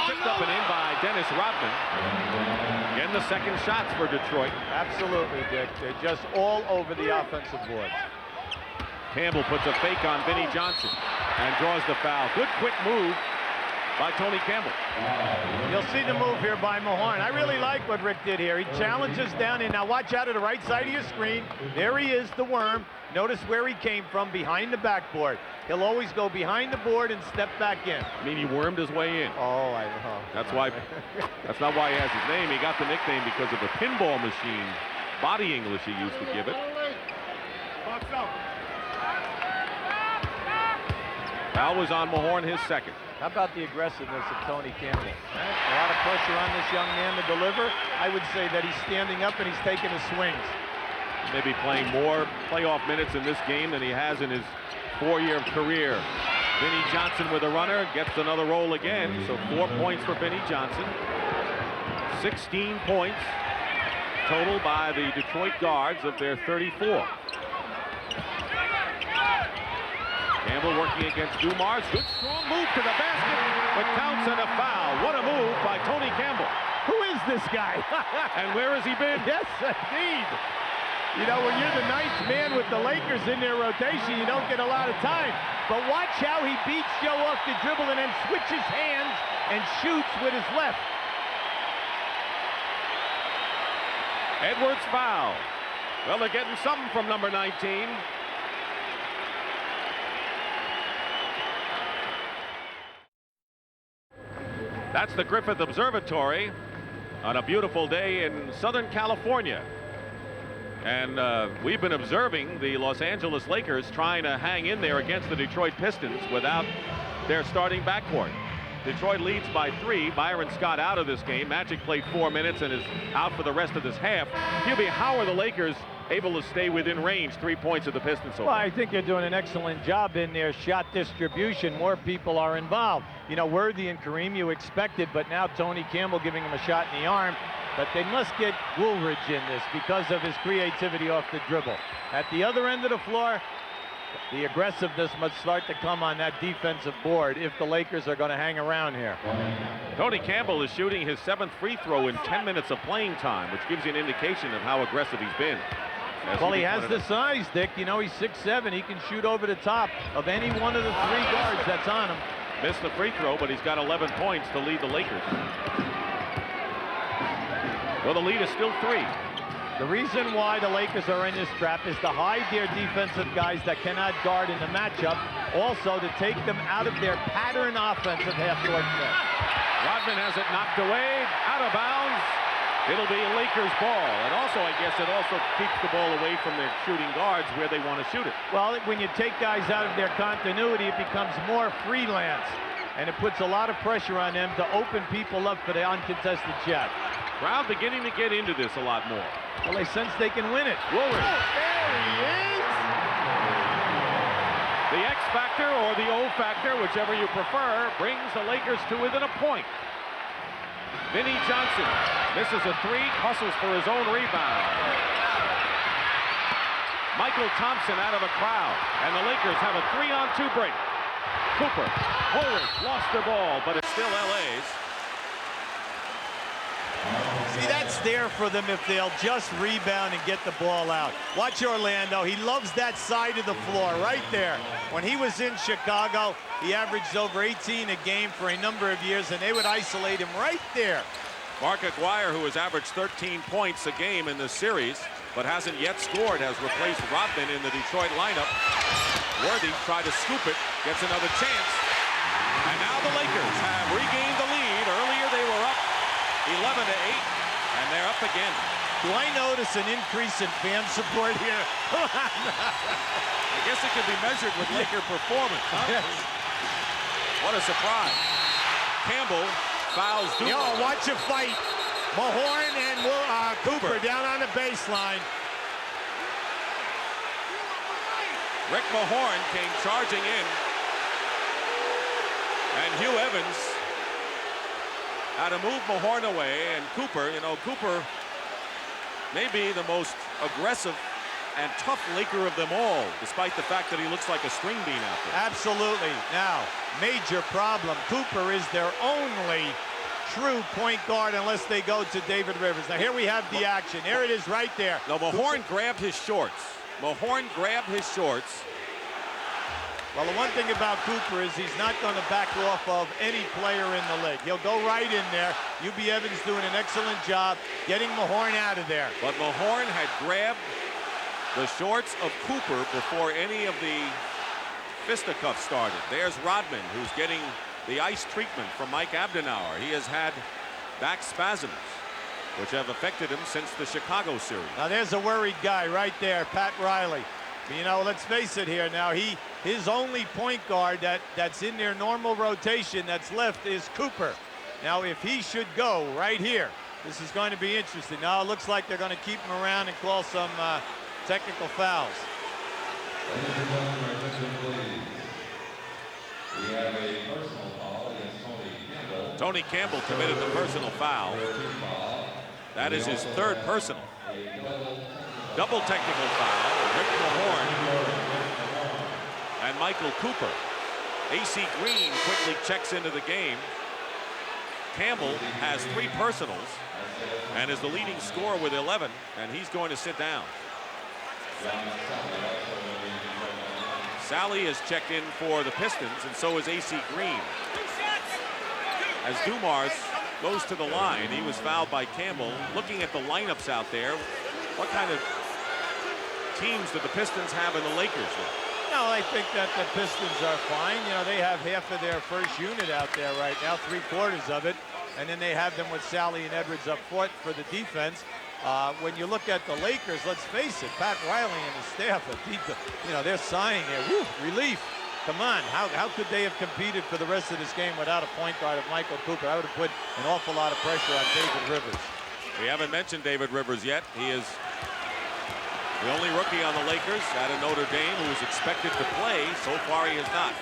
A: Picked up and in by Dennis Rodman. Again, the second shots for Detroit.
B: Absolutely, Dick. They're just all over the offensive boards.
A: Campbell puts a fake on Vinnie Johnson and draws the foul. Good quick move by Tony Campbell.
B: You'll see the move here by Mahorn. I really like what Rick did here. He challenges down in. Now watch out to the right side of your screen. There he is, the worm. Notice where he came from, behind the backboard. He'll always go behind the board and step back in.
A: I mean, he wormed his way in.
B: Oh, I know.
A: That's why. That's not why he has his name. He got the nickname because of the pinball machine, body English he used to give it. Foul was on Mahorn, his second.
B: How about the aggressiveness of Tony Campbell? A lot of pressure on this young man to deliver. I would say that he's standing up and he's taking his swings.
A: Maybe playing more playoff minutes in this game than he has in his 4-year career. Vinnie Johnson with a runner, gets another roll again. So 4 points for Vinnie Johnson. 16 points total by the Detroit guards of their 34. Campbell working against Dumars. Good strong move to the basket, but counts and a foul. What a move by Tony Campbell.
B: Who is this guy?
A: And where has he been?
B: Yes, indeed. You know, when you're the 9th man with the Lakers in their rotation, you don't get a lot of time. But watch how he beats Joe off the dribble and then switches hands and shoots with his left.
A: Edwards foul. Well, they're getting something from number 19. That's the Griffith Observatory on a beautiful day in Southern California. And we've been observing the Los Angeles Lakers trying to hang in there against the Detroit Pistons without their starting backcourt. Detroit leads by 3. Byron Scott out of this game. Magic played 4 minutes and is out for the rest of this half. Hubie, how are the Lakers able to stay within range 3 points of the Pistons so far?
B: Well, I think they're doing an excellent job in their shot distribution. More people are involved. You know, Worthy and Kareem, you expected, but now Tony Campbell giving him a shot in the arm. But they must get Woolridge in this because of his creativity off the dribble. At the other end of the floor, the aggressiveness must start to come on that defensive board if the Lakers are going to hang around here.
A: Tony Campbell is shooting his 7th free throw in 10 minutes of playing time, which gives you an indication of how aggressive he's been.
B: Well, he has the size, Dick. You know, he's 6'7". He can shoot over the top of any one of the 3 guards that's on him.
A: Missed the free throw, but he's got 11 points to lead the Lakers. Well, the lead is still 3.
B: The reason why the Lakers are in this trap is to hide their defensive guys that cannot guard in the matchup. Also to take them out of their pattern offensive half-court set.
A: Rodman has it knocked away, out of bounds. It'll be a Lakers ball. And also, I guess, it also keeps the ball away from their shooting guards where they want to shoot it.
B: Well, when you take guys out of their continuity, it becomes more freelance. And it puts a lot of pressure on them to open people up for the uncontested shot.
A: Crowd beginning to get into this a lot more.
B: Well, they sense they can win it.
A: Woolridge.
B: There he is!
A: The X factor or the O factor, whichever you prefer, brings the Lakers to within a point. Vinnie Johnson misses a 3, hustles for his own rebound. Michael Thompson out of a crowd, and the Lakers have a 3-on-2 break. Cooper, Woolridge lost the ball, but it's still LA's.
D: See, that's
B: there for them if they'll just rebound and get the ball out. Watch Orlando. He loves that side of the floor right there. When he was in Chicago, he averaged over 18 a game for a number of years, and they would isolate him right there.
A: Mark Aguirre, who has averaged 13 points a game in this series, but hasn't yet scored, has replaced Rodman in the Detroit lineup. Worthy tried to scoop it, gets another chance. And now the Lakers have regained the lead. Earlier they were up 11-8, and they're up again.
B: Do I notice an increase in fan support here?
A: I guess it can be measured with Laker performance, huh?
B: Yes.
A: What a surprise. Campbell fouls Dumars.
B: Yo, watch a fight. Mahorn and Cooper down on the baseline.
A: Rick Mahorn came charging in. And Hugh Evans had to move Mahorn away. And Cooper, you know, Cooper may be the most aggressive and tough Laker of them all, despite the fact that he looks like a string bean out there.
B: Absolutely. Now, major problem. Cooper is their only true point guard unless they go to David Rivers. Now, here we have the action. There it is right there.
A: Now, Mahorn grabbed his shorts. Mahorn grabbed his shorts.
B: Well, the one thing about Cooper is he's not going to back off of any player in the league. He'll go right in there. UB Evans doing an excellent job getting Mahorn out of there.
A: But Mahorn had grabbed the shorts of Cooper before any of the fisticuffs started. There's Rodman, who's getting the ice treatment from Mike Abdenauer. He has had back spasms, which have affected him since the Chicago series.
B: Now, there's a worried guy right there, Pat Riley. You know, let's face it here now, his only point guard that's in their normal rotation that's left is Cooper. Now, if he should go right here, this is going to be interesting. Now, it looks like they're going to keep him around and call some technical fouls.
D: We have a personal foul against Tony Campbell.
A: Tony Campbell committed the personal foul. That is his third personal. Double technical foul, Rick Mahorn and Michael Cooper. AC Green quickly checks into the game. Campbell has 3 personals and is the leading scorer with 11, and he's going to sit down. Sally is checked in for the Pistons, and so is AC Green. As Dumars goes to the line, he was fouled by Campbell. Looking at the lineups out there, what kind of teams do the Pistons have in the Lakers with?
B: No, I think that the Pistons are fine. You know, they have half of their first unit out there right now, 3/4 of it, and then they have them with Sally and Edwards up front for the defense. When you look at the Lakers, let's face it, Pat Riley and his staff, you know, they're sighing here. Woo, relief. Come on, how could they have competed for the rest of this game without a point guard of Michael Cooper? I would have put an awful lot of pressure on David Rivers.
A: We haven't mentioned David Rivers yet. He is the only rookie on the Lakers out of Notre Dame who is expected to play. So far, he has not.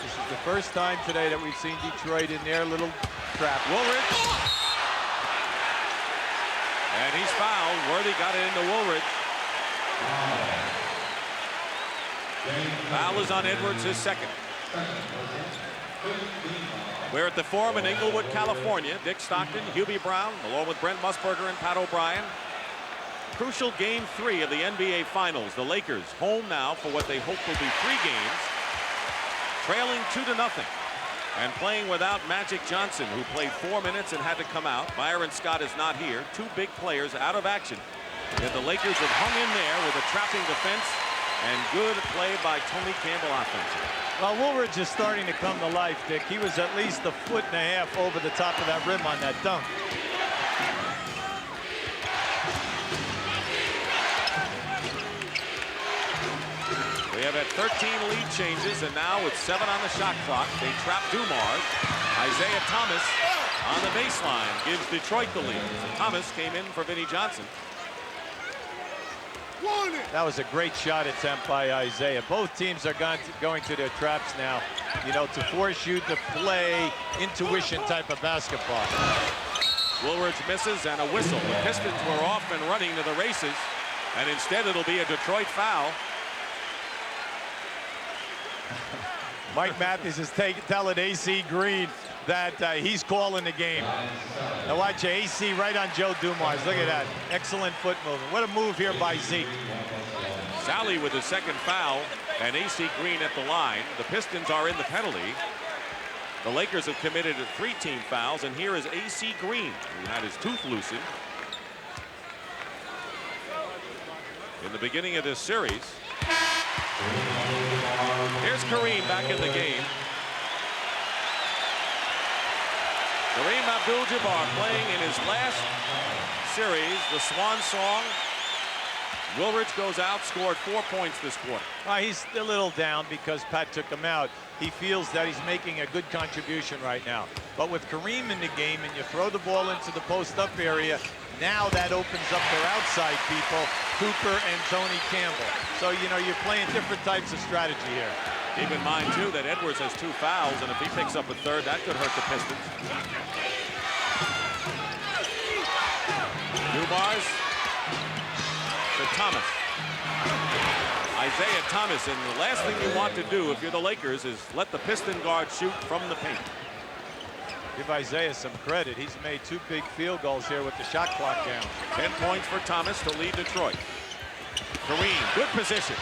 B: This is the first time today that we've seen Detroit in their little trap.
A: Woolridge. And he's fouled. Worthy got it into Woolridge. Foul is on Edwards, his second. We're at the Forum in Inglewood, California. Dick Stockton, Hubie Brown, along with Brent Musburger and Pat O'Brien. Crucial game 3 of the NBA Finals. The Lakers home now for what they hope will be 3 games. Trailing 2-0. And playing without Magic Johnson, who played 4 minutes and had to come out. Byron Scott is not here. 2 big players out of action. Yet the Lakers have hung in there with a trapping defense and good play by Tony Campbell offensively.
B: Well, Woolridge is starting to come to life, Dick. He was at least 1.5 feet over the top of that rim on that dunk.
A: We have had 13 lead changes, and now with 7 on the shot clock, they trap Dumars. Isaiah Thomas on the baseline gives Detroit the lead. Thomas came in for Vinnie Johnson.
B: That was a great shot attempt by Isaiah. Both teams are going to their traps now, you know, to force you to play intuition type of basketball.
A: Woolridge misses and a whistle. The Pistons were off and running to the races, and instead it'll be a Detroit foul.
B: Mike Matthews is telling AC Green that he's calling the game. Now watch AC right on Joe Dumars. Look at that. Excellent foot movement. What a move here by Zeke.
A: Sally with the second foul, and AC Green at the line. The Pistons are in the penalty. The Lakers have committed 3 team fouls, and here is AC Green, who had his tooth loosened in the beginning of this series. Here's Kareem back in the game. Kareem Abdul-Jabbar playing in his last series, the swan song. Woolridge goes out, scored 4 points this quarter.
B: He's a little down because Pat took him out. He feels that he's making a good contribution right now. But with Kareem in the game and you throw the ball into the post-up area, now that opens up their outside people, Cooper and Tony Campbell. So, you know, you're playing different types of strategy here.
A: Keep in mind, too, that Edwards has 2 fouls, and if he picks up a third, that could hurt the Pistons. Dumars to Thomas. Isaiah Thomas, and the last thing you want to do if you're the Lakers is let the Piston guard shoot from the paint.
B: Give Isaiah some credit. He's made 2 big field goals here with the shot clock down.
A: 10 points for Thomas to lead Detroit. Kareem, good position.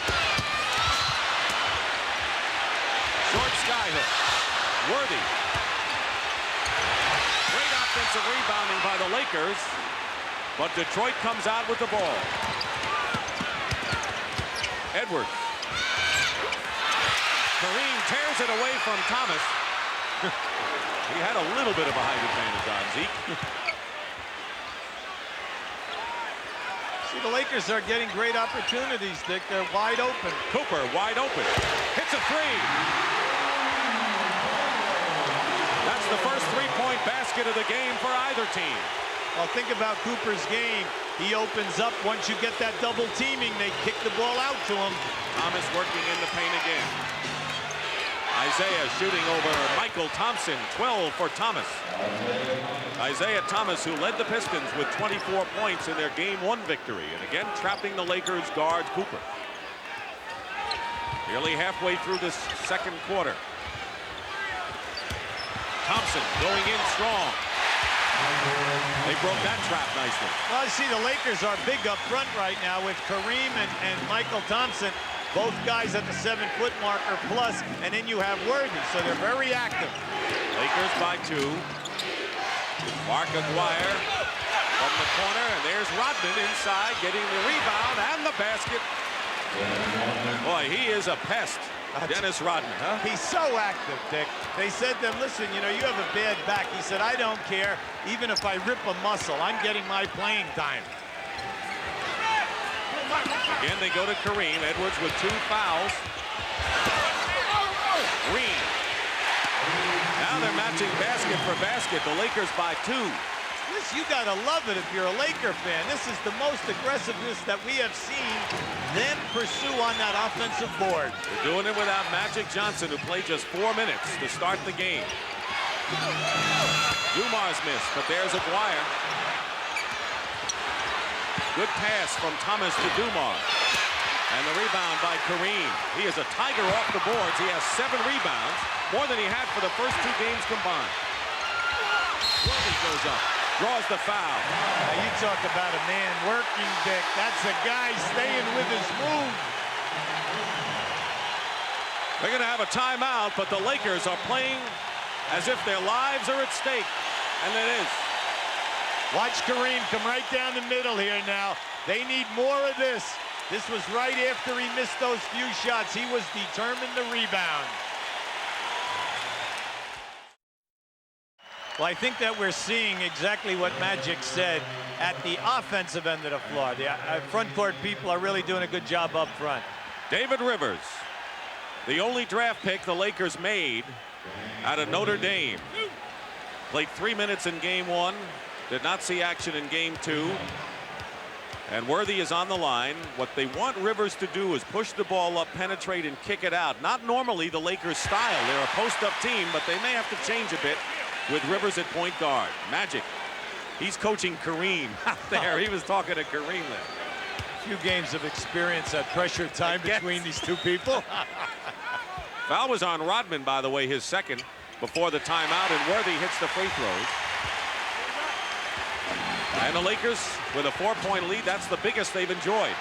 A: Short skyhook. Worthy. Great offensive rebounding by the Lakers, but Detroit comes out with the ball. Edwards. Kareem tears it away from Thomas. He had a little bit of a height advantage on Zeke.
B: See, the Lakers are getting great opportunities, Dick. They're wide open.
A: Cooper wide open. Hits a 3. That's the first 3-point basket of the game for either team.
B: Well, think about Cooper's game. He opens up. Once you get that double teaming, they kick the ball out to him.
A: Thomas working in the paint again. Isaiah shooting over Michael Thompson. 12 for Thomas. Isaiah Thomas, who led the Pistons with 24 points in their Game 1 victory, and again trapping the Lakers guard Cooper. Nearly halfway through this second quarter. Thompson going in strong. They broke that trap nicely.
B: Well, you see, the Lakers are big up front right now with Kareem and Michael Thompson, both guys at the 7-foot marker plus, and then you have Worthy, so they're very active.
A: Lakers by 2. Mark Aguirre from the corner, and there's Rodman inside getting the rebound and the basket. Boy, he is a pest. Dennis Rodman, huh?
B: He's so active, Dick. They said to him, listen, you know, you have a bad back. He said, I don't care. Even if I rip a muscle, I'm getting my playing time.
A: Again, they go to Kareem. Edwards with 2 fouls. Green. Now they're matching basket for basket. The Lakers by 2.
B: This, you gotta love it if you're a Laker fan. This is the most aggressiveness that we have seen them pursue on that offensive board.
A: They're doing it without Magic Johnson, who played just 4 minutes to start the game. Dumars missed, but there's Aguirre. Good pass from Thomas to Dumars. And the rebound by Kareem. He is a tiger off the boards. He has 7 rebounds, more than he had for the first 2 games combined. Worthy goes up. Draws the foul.
B: Now you talk about a man working, Dick. That's a guy staying with his move.
A: They're going to have a timeout, but the Lakers are playing as if their lives are at stake. And it is.
B: Watch Kareem come right down the middle here now. They need more of this. This was right after he missed those few shots. He was determined to rebound. Well, I think that we're seeing exactly what Magic said at the offensive end of the floor. The front court people are really doing a good job up front.
A: David Rivers, the only draft pick the Lakers made out of Notre Dame. Played 3 minutes in Game 1, did not see action in Game 2. And Worthy is on the line. What they want Rivers to do is push the ball up, penetrate, and kick it out. Not normally the Lakers' style. They're a post-up team, but they may have to change a bit with Rivers at point guard. Magic, he's coaching Kareem out there. He was talking to Kareem there.
B: A few games of experience at pressure time between these two people.
A: Foul was on Rodman, by the way, his second before the timeout, and Worthy hits the free throws. And the Lakers with a 4-point lead. That's the biggest they've enjoyed.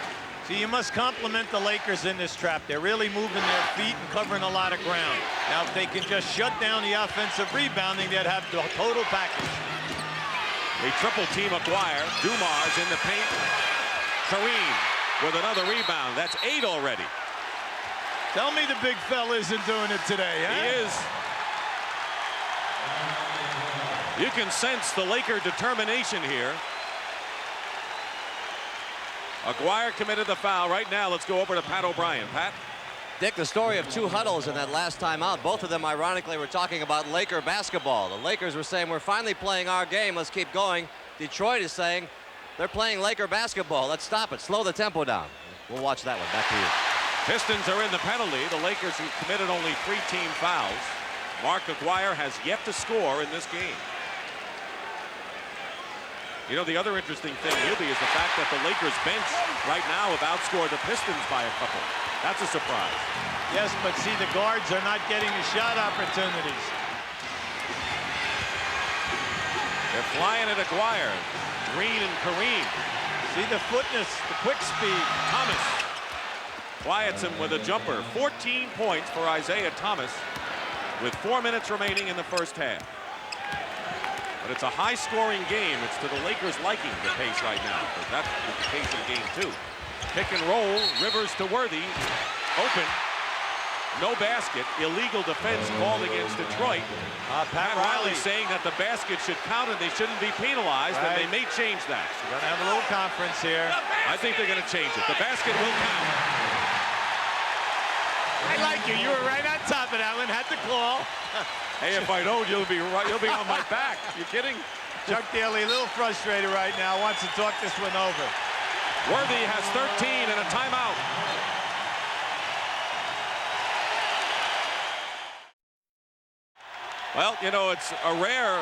B: See, you must compliment the Lakers in this trap. They're really moving their feet and covering a lot of ground. Now, if they can just shut down the offensive rebounding, they'd have the total package.
A: They triple team Aguirre. Dumars in the paint. Kareem with another rebound. That's 8 already.
B: Tell me the big fella isn't doing it today, huh?
A: He is. You can sense the Laker determination here. Aguirre committed the foul. Right now, let's go over to Pat O'Brien. Pat?
C: Dick, the story of 2 huddles in that last timeout. Both of them, ironically, were talking about Laker basketball. The Lakers were saying, we're finally playing our game. Let's keep going. Detroit is saying, they're playing Laker basketball. Let's stop it. Slow the tempo down. We'll watch that one. Back to you.
A: Pistons are in the penalty. The Lakers have committed only 3 team fouls. Mark Aguirre has yet to score in this game. You know, the other interesting thing, Hubie, is the fact that the Lakers bench right now have outscored the Pistons by a couple. That's a surprise.
B: Yes, but see, the guards are not getting the shot opportunities.
A: They're flying at Aguirre. Green and Kareem.
B: See the footness, the quick speed.
A: Thomas quiets him with a jumper. 14 points for Isaiah Thomas with 4 minutes remaining in the first half. But it's a high-scoring game. It's to the Lakers' liking, the pace right now, because that's the case in game 2. Pick and roll, Rivers to Worthy, open, no basket, illegal defense called against Detroit. Pat Riley saying that the basket should count and they shouldn't be penalized, and they may change that.
B: We're gonna have a little conference here.
A: I think they're gonna change it. The basket will count.
B: I like you. You were right on top of that one. Had the call.
A: Hey, if I don't, you'll be right. You'll be on my back. You kidding?
B: Chuck Daly a little frustrated right now. Wants to talk this one over.
A: Worthy has 13 and a timeout. Well, you know, it's a rare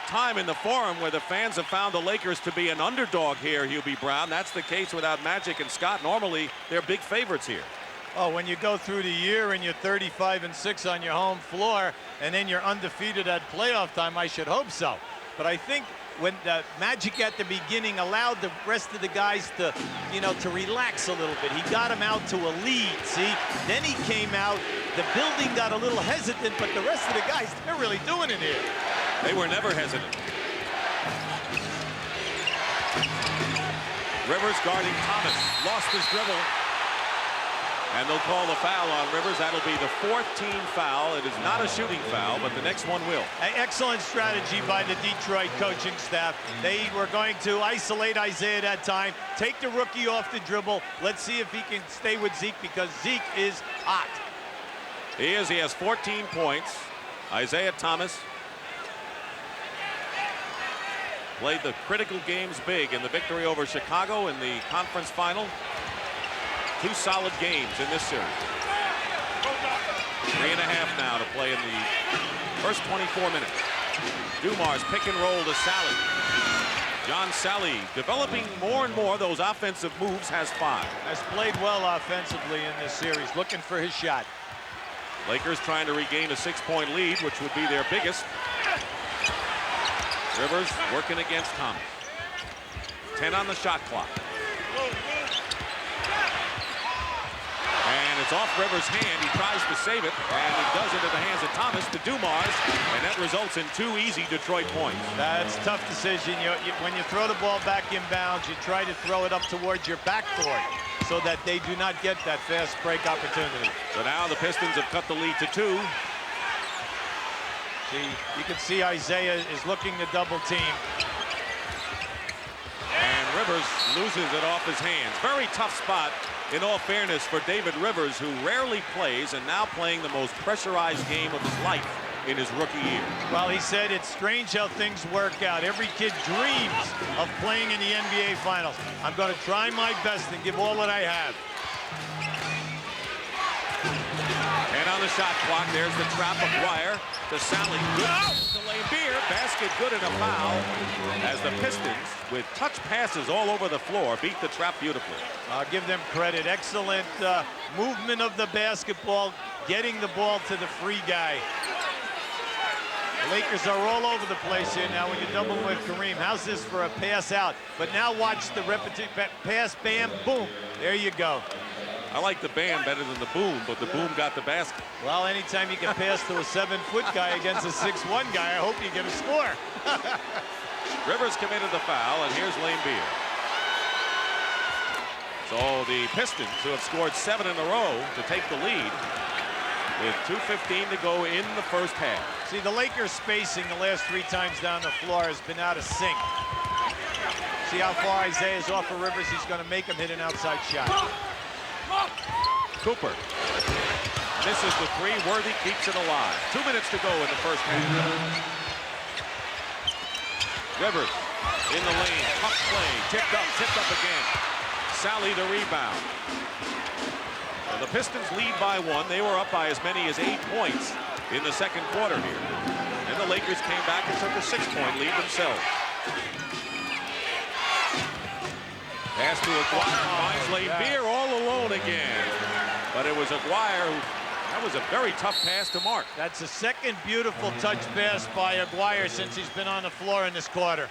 A: time in the Forum where the fans have found the Lakers to be an underdog here, Hubie Brown. That's the case without Magic and Scott. Normally, they're big favorites here.
B: Oh, when you go through the year and you're 35-6 on your home floor, and then you're undefeated at playoff time, I should hope so. But I think when the Magic at the beginning allowed the rest of the guys to, you know, to relax a little bit. He got them out to a lead, see? Then he came out, the building got a little hesitant, but the rest of the guys, they're really doing it here.
A: They were never hesitant. Rivers guarding Thomas, lost his dribble. And they'll call the foul on Rivers. That'll be the 4th team foul. It is not a shooting foul, but the next one will.
B: Excellent strategy by the Detroit coaching staff. They were going to isolate Isaiah that time, take the rookie off the dribble. Let's see if he can stay with Zeke, because Zeke is hot.
A: He is. He has 14 points. Isaiah Thomas played the critical games big in the victory over Chicago in the conference final. 2 solid games in this series. 3.5 now to play in the first 24 minutes. Dumars pick and roll to Sally. John Sally developing more and more those offensive moves, has 5.
B: Has played well offensively in this series, looking for his shot.
A: Lakers trying to regain a 6-point lead, which would be their biggest. Rivers working against Thomas. 10 on the shot clock. And it's off Rivers' hand. He tries to save it, and it does into the hands of Thomas to Dumars, and that results in 2 easy Detroit points.
B: That's a tough decision. When you throw the ball back inbounds, you try to throw it up towards your backcourt so that they do not get that fast break opportunity.
A: So now the Pistons have cut the lead to 2.
B: See, you can see Isaiah is looking to double team.
A: And Rivers loses it off his hands. Very tough spot, in all fairness, for David Rivers, who rarely plays and now playing the most pressurized game of his life in his rookie year.
B: Well, he said it's strange how things work out. Every kid dreams of playing in the NBA Finals. I'm going to try my best and give all that I have.
A: And on the shot clock, there's the trap of Wire to Sally. Good to Lambeer. Basket good and a foul as the Pistons, with touch passes all over the floor, beat the trap beautifully.
B: I'll give them credit. Excellent movement of the basketball, getting the ball to the free guy. The Lakers are all over the place here now when you're doubling with Kareem. How's this for a pass out? But now watch the repetition. Pass, bam, boom. There you go.
A: I like the bam better than the boom, but the boom got the basket.
B: Well, anytime you can pass to a 7-foot guy against a 6'1" guy, I hope you get a score.
A: Rivers committed the foul, and here's Laimbeer. So the Pistons, who have scored 7 in a row to take the lead, with 2:15 to go in the first half.
B: See, the Lakers spacing the last 3 times down the floor has been out of sync. See how far Isaiah's off of Rivers. He's going to make him hit an outside shot.
A: Cooper misses the 3. Worthy keeps it alive. 2 minutes to go in the first half. Rivers in the lane. Tough play. Tipped up again. Sally the rebound. The Pistons lead by 1. They were up by as many as 8 points in the second quarter here. And the Lakers came back and took a 6-point lead themselves. Pass to Aguirre, finds Laimbeer all alone again. But it was Aguirre who, that was a very tough pass to mark.
B: That's the second beautiful touch pass by Aguirre since he's been on the floor in this quarter.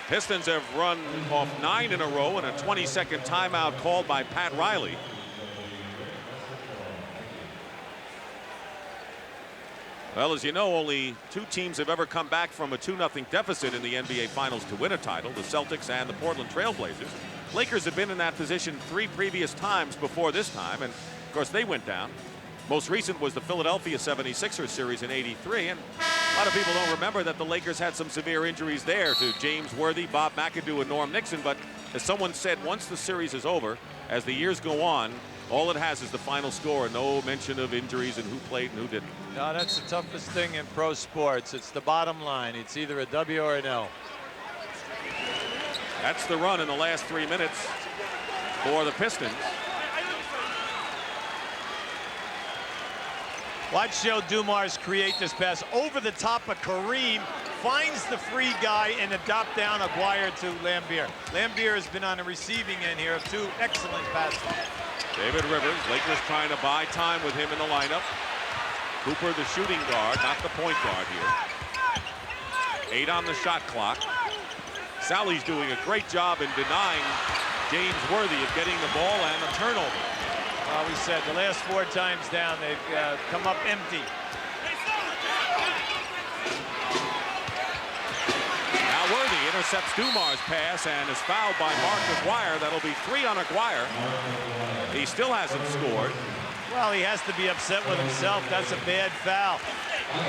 A: Pistons have run off 9 in a row and a 20-second timeout called by Pat Riley. Well, as you know, only 2 teams have ever come back from a 2-0 deficit in the NBA Finals to win a title, the Celtics and the Portland Trail Blazers. Lakers have been in that position 3 previous times before this time, and of course they went down. Most recent was the Philadelphia 76ers series in '83, and a lot of people don't remember that the Lakers had some severe injuries there to James Worthy, Bob McAdoo, and Norm Nixon. But as someone said, once the series is over, as the years go on, all it has is the final score, no mention of injuries and who played and who didn't.
B: No, that's the toughest thing in pro sports. It's the bottom line. It's either a W or an L.
A: That's the run in the last 3 minutes for the Pistons.
B: Watch Joe Dumars create this pass over the top of Kareem, finds the free guy, and a drop down Aguirre to Laimbeer. Laimbeer has been on the receiving end here of 2 excellent passes.
A: David Rivers, Lakers trying to buy time with him in the lineup. Cooper, the shooting guard, not the point guard here. 8 on the shot clock. Sally's doing a great job in denying James Worthy of getting the ball and a turnover.
B: Well, we said the last 4 times down, they've come up empty.
A: Now Worthy intercepts Dumars' pass and is fouled by Mark Aguirre. That'll be 3 on Aguirre. He still hasn't scored.
B: Well, he has to be upset with himself. That's a bad foul.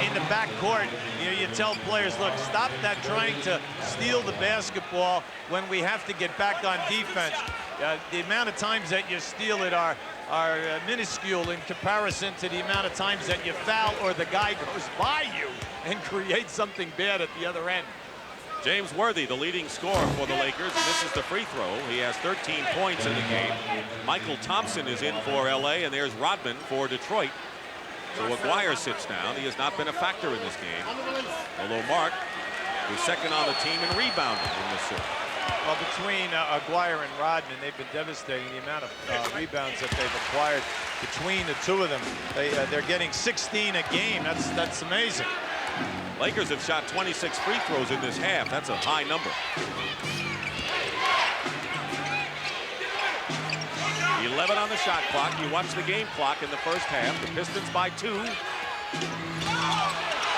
B: In the backcourt, you tell players, look, stop that trying to steal the basketball when we have to get back on defense. The amount of times that you steal it are minuscule in comparison to the amount of times that you foul or the guy goes by you and creates something bad at the other end.
A: James Worthy, the leading scorer for the Lakers, misses the free throw. He has 13 points in the game. Michael Thompson is in for LA, and there's Rodman for Detroit. So Aguirre sits down. He has not been a factor in this game, although Mark is second on the team in rebounding in this series.
B: Well, between Aguirre and Rodman, they've been devastating. The amount of rebounds that they've acquired between the 2 of them, they're getting 16 a game. That's amazing.
A: Lakers have shot 26 free throws in this half. That's a high number. 11 on the shot clock. You watch the game clock in the first half. The Pistons by 2.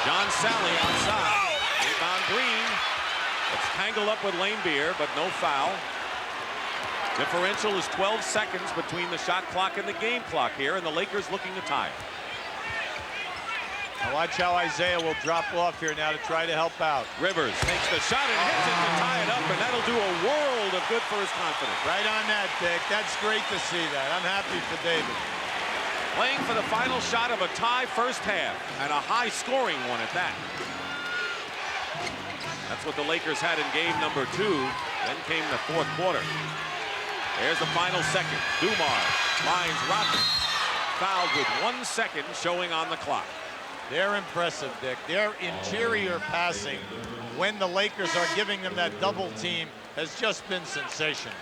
A: John Sally outside. Rebound Green. It's tangled up with Laimbeer, but no foul. Differential is 12 seconds between the shot clock and the game clock here, and the Lakers looking to tie it.
B: Now watch how Isaiah will drop off here now to try to help out.
A: Rivers makes the shot and hits it to tie it up, and that'll do a world of good for his confidence.
B: Right on that, Dick. That's great to see that. I'm happy for David.
A: Playing for the final shot of a tie first half, and a high-scoring one at that. That's what the Lakers had in game number 2. Then came the fourth quarter. There's the final second. Dumars finds Rodman. Fouled with 1 second showing on the clock.
B: They're impressive, Dick. Their interior passing, when the Lakers are giving them that double team, has just been sensational.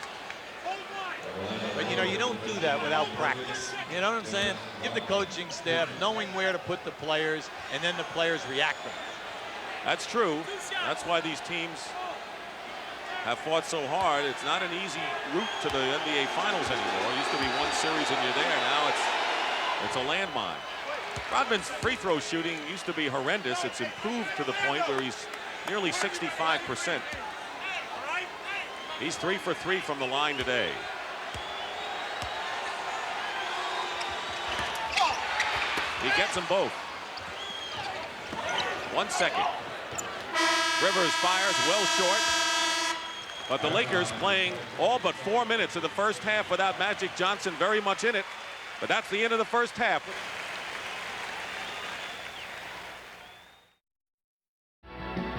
B: But, you know, you don't do that without practice. You know what I'm saying? Give the coaching staff knowing where to put the players, and then the players react to them.
A: That's true. That's why these teams have fought so hard. It's not an easy route to the NBA Finals anymore. It used to be one series and you're there. Now it's a landmine. Rodman's free throw shooting used to be horrendous. It's improved to the point where he's nearly 65%. He's 3 for 3 from the line today. He gets them both. 1 second. Rivers fires well short. But the Lakers playing all but 4 minutes of the first half without Magic Johnson very much in it. But that's the end of the first half.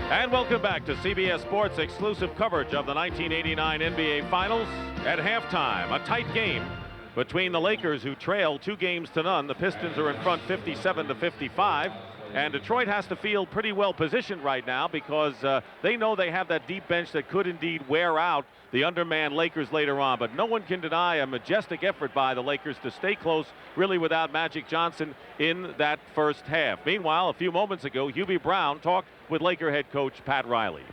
A: And welcome back to CBS Sports exclusive coverage of the 1989 NBA Finals. At halftime, a tight game between the Lakers, who trail 2 games to none. The Pistons are in front 57-55. And Detroit has to feel pretty well positioned right now because they know they have that deep bench that could indeed wear out the undermanned Lakers later on. But no one can deny a majestic effort by the Lakers to stay close, really without Magic Johnson in that first half. Meanwhile, a few moments ago, Hubie Brown talked with Laker head coach Pat Riley.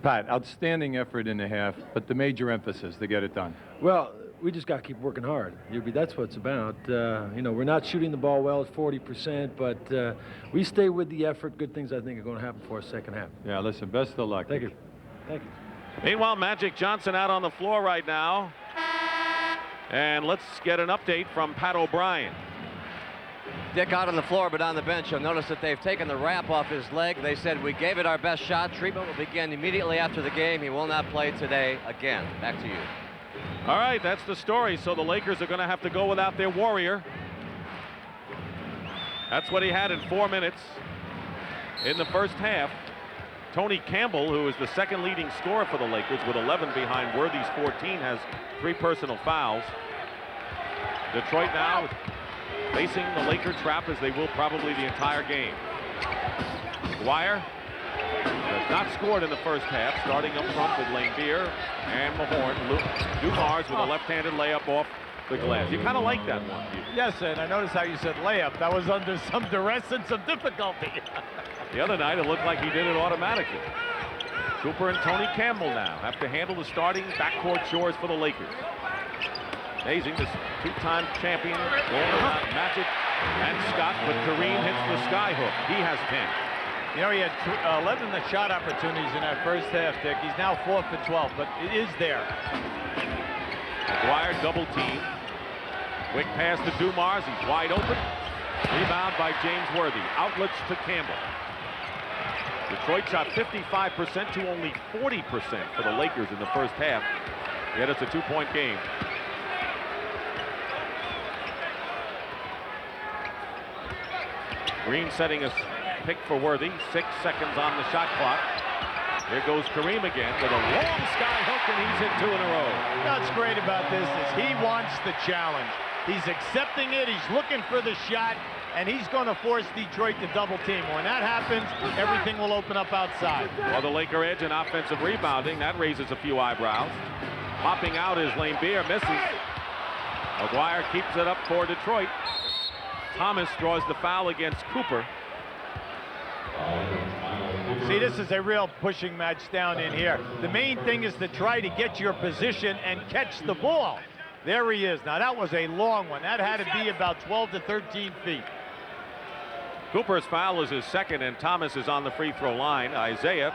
E: Pat, outstanding effort in the half, but the major emphasis to get it done.
F: Well, we just got to keep working hard. That's what it's about. You know, we're not shooting the ball well at 40%, but we stay with the effort. Good things, I think, are going to happen for us second half.
E: Yeah, listen, best of luck.
F: Thank you. Thank you.
A: Meanwhile, Magic Johnson out on the floor right now. And let's get an update from Pat O'Brien.
C: Dick out on the floor, but on the bench. You'll notice that they've taken the wrap off his leg. They said, we gave it our best shot. Treatment will begin immediately after the game. He will not play today again. Back to you.
A: All right, that's the story. So the Lakers are going to have to go without their warrior. That's what he had in 4 minutes in the first half. Tony Campbell, who is the second leading scorer for the Lakers with 11 behind Worthy's 14, has 3 personal fouls. Detroit now facing the Laker trap, as they will probably the entire game. Dwyer has not scored in the first half, starting up front with Laimbeer and Mahorn. Dumars with a left-handed layup off the glass. You kind of like that one.
B: Yes, and I noticed how you said layup. That was under some duress and some difficulty.
A: The other night, it looked like he did it automatically. Cooper and Tony Campbell now have to handle the starting backcourt chores for the Lakers. Amazing, this 2-time champion going around Magic and Scott, but Kareem hits the sky hook. He has 10.
B: You know, he had 11 shot opportunities in that first half, Dick. He's now 4 for 12, but it is there.
A: McGuire double team. Quick pass to Dumars. He's wide open. Rebound by James Worthy. Outlets to Campbell. Detroit shot 55% to only 40% for the Lakers in the first half. Yet it's a 2-point game. Green setting a pick for Worthy. 6 seconds on the shot clock. Here goes Kareem again with a long sky hook, and he's hit 2 in a row.
B: What's great about this is he wants the challenge. He's accepting it. He's looking for the shot, and he's going to force Detroit to double team. When that happens, everything will open up outside.
A: Well, the Laker edge in offensive rebounding, that raises a few eyebrows. Popping out is Laimbeer, misses. McGuire keeps it up for Detroit. Thomas draws the foul against Cooper.
B: See, this is a real pushing match down in here. The main thing is to try to get your position and catch the ball. There he is. Now, that was a long one. That had to be about 12 to 13 feet.
A: Cooper's foul is his second, and Thomas is on the free throw line. Isaiah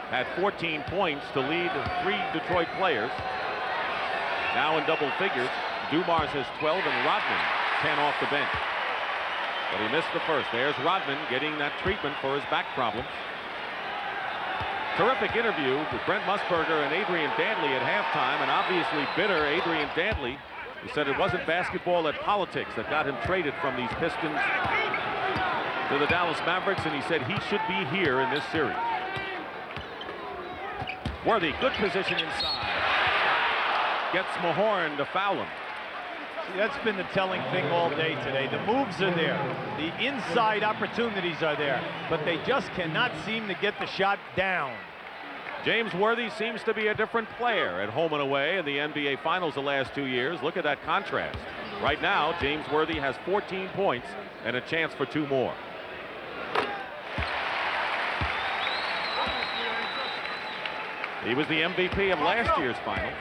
A: had 14 points to lead 3 Detroit players. Now in double figures. Dumars has 12 and Rodman 10 off the bench. But he missed the first. There's Rodman getting that treatment for his back problems. Terrific interview with Brent Musburger and Adrian Dantley at halftime, and obviously bitter Adrian Dantley, who said it wasn't basketball, at politics that got him traded from these Pistons to the Dallas Mavericks, and he said he should be here in this series. Worthy, good position inside. Gets Mahorn to foul him.
B: See, that's been the telling thing all day today. The moves are there. The inside opportunities are there, but they just cannot seem to get the shot down.
A: James Worthy seems to be a different player at home and away in the NBA Finals the last 2 years. Look at that contrast. Right now, James Worthy has 14 points and a chance for 2 more. He was the MVP of last year's final.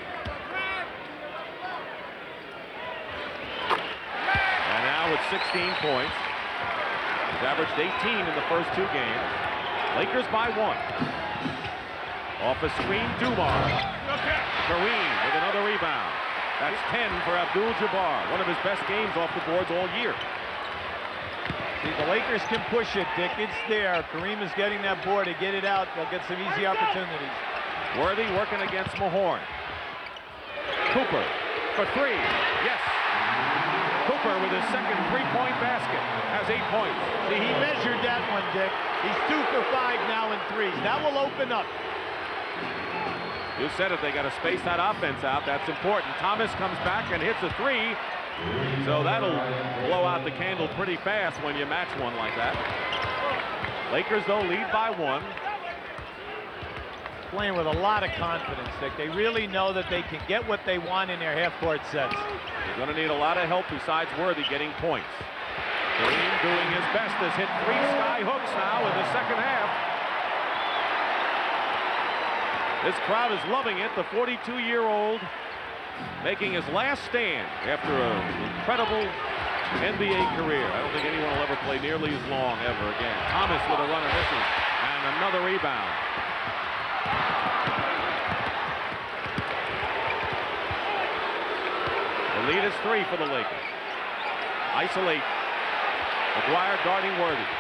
A: And now with 16 points. He's averaged 18 in the first 2 games. Lakers by 1. Off a screen, Dumar. Kareem with another rebound. That's 10 for Abdul-Jabbar. One of his best games off the boards all year.
B: See, the Lakers can push it, Dick. It's there. Kareem is getting that board to get it out. They'll get some easy opportunities.
A: Worthy working against Mahorn. Cooper for 3. Yes. Cooper with his second 3-point basket has 8 points.
B: See, he measured that one, Dick. He's 2 for 5 now in threes. That will open up.
A: You said it, they got to space that offense out. That's important. Thomas comes back and hits a 3. So that'll blow out the candle pretty fast when you match one like that. Lakers, though, lead by 1.
B: Playing with a lot of confidence, Dick. They really know that they can get what they want in their half-court sets.
A: They're going to need a lot of help besides Worthy getting points. Kareem doing his best, has hit 3 sky hooks now in the second half. This crowd is loving it. The 42-year-old making his last stand after an incredible NBA career. I don't think anyone will ever play nearly as long ever again. Thomas with a runner misses, and another rebound. The lead is 3 for the Lakers. Isolate. McGuire guarding Worthy.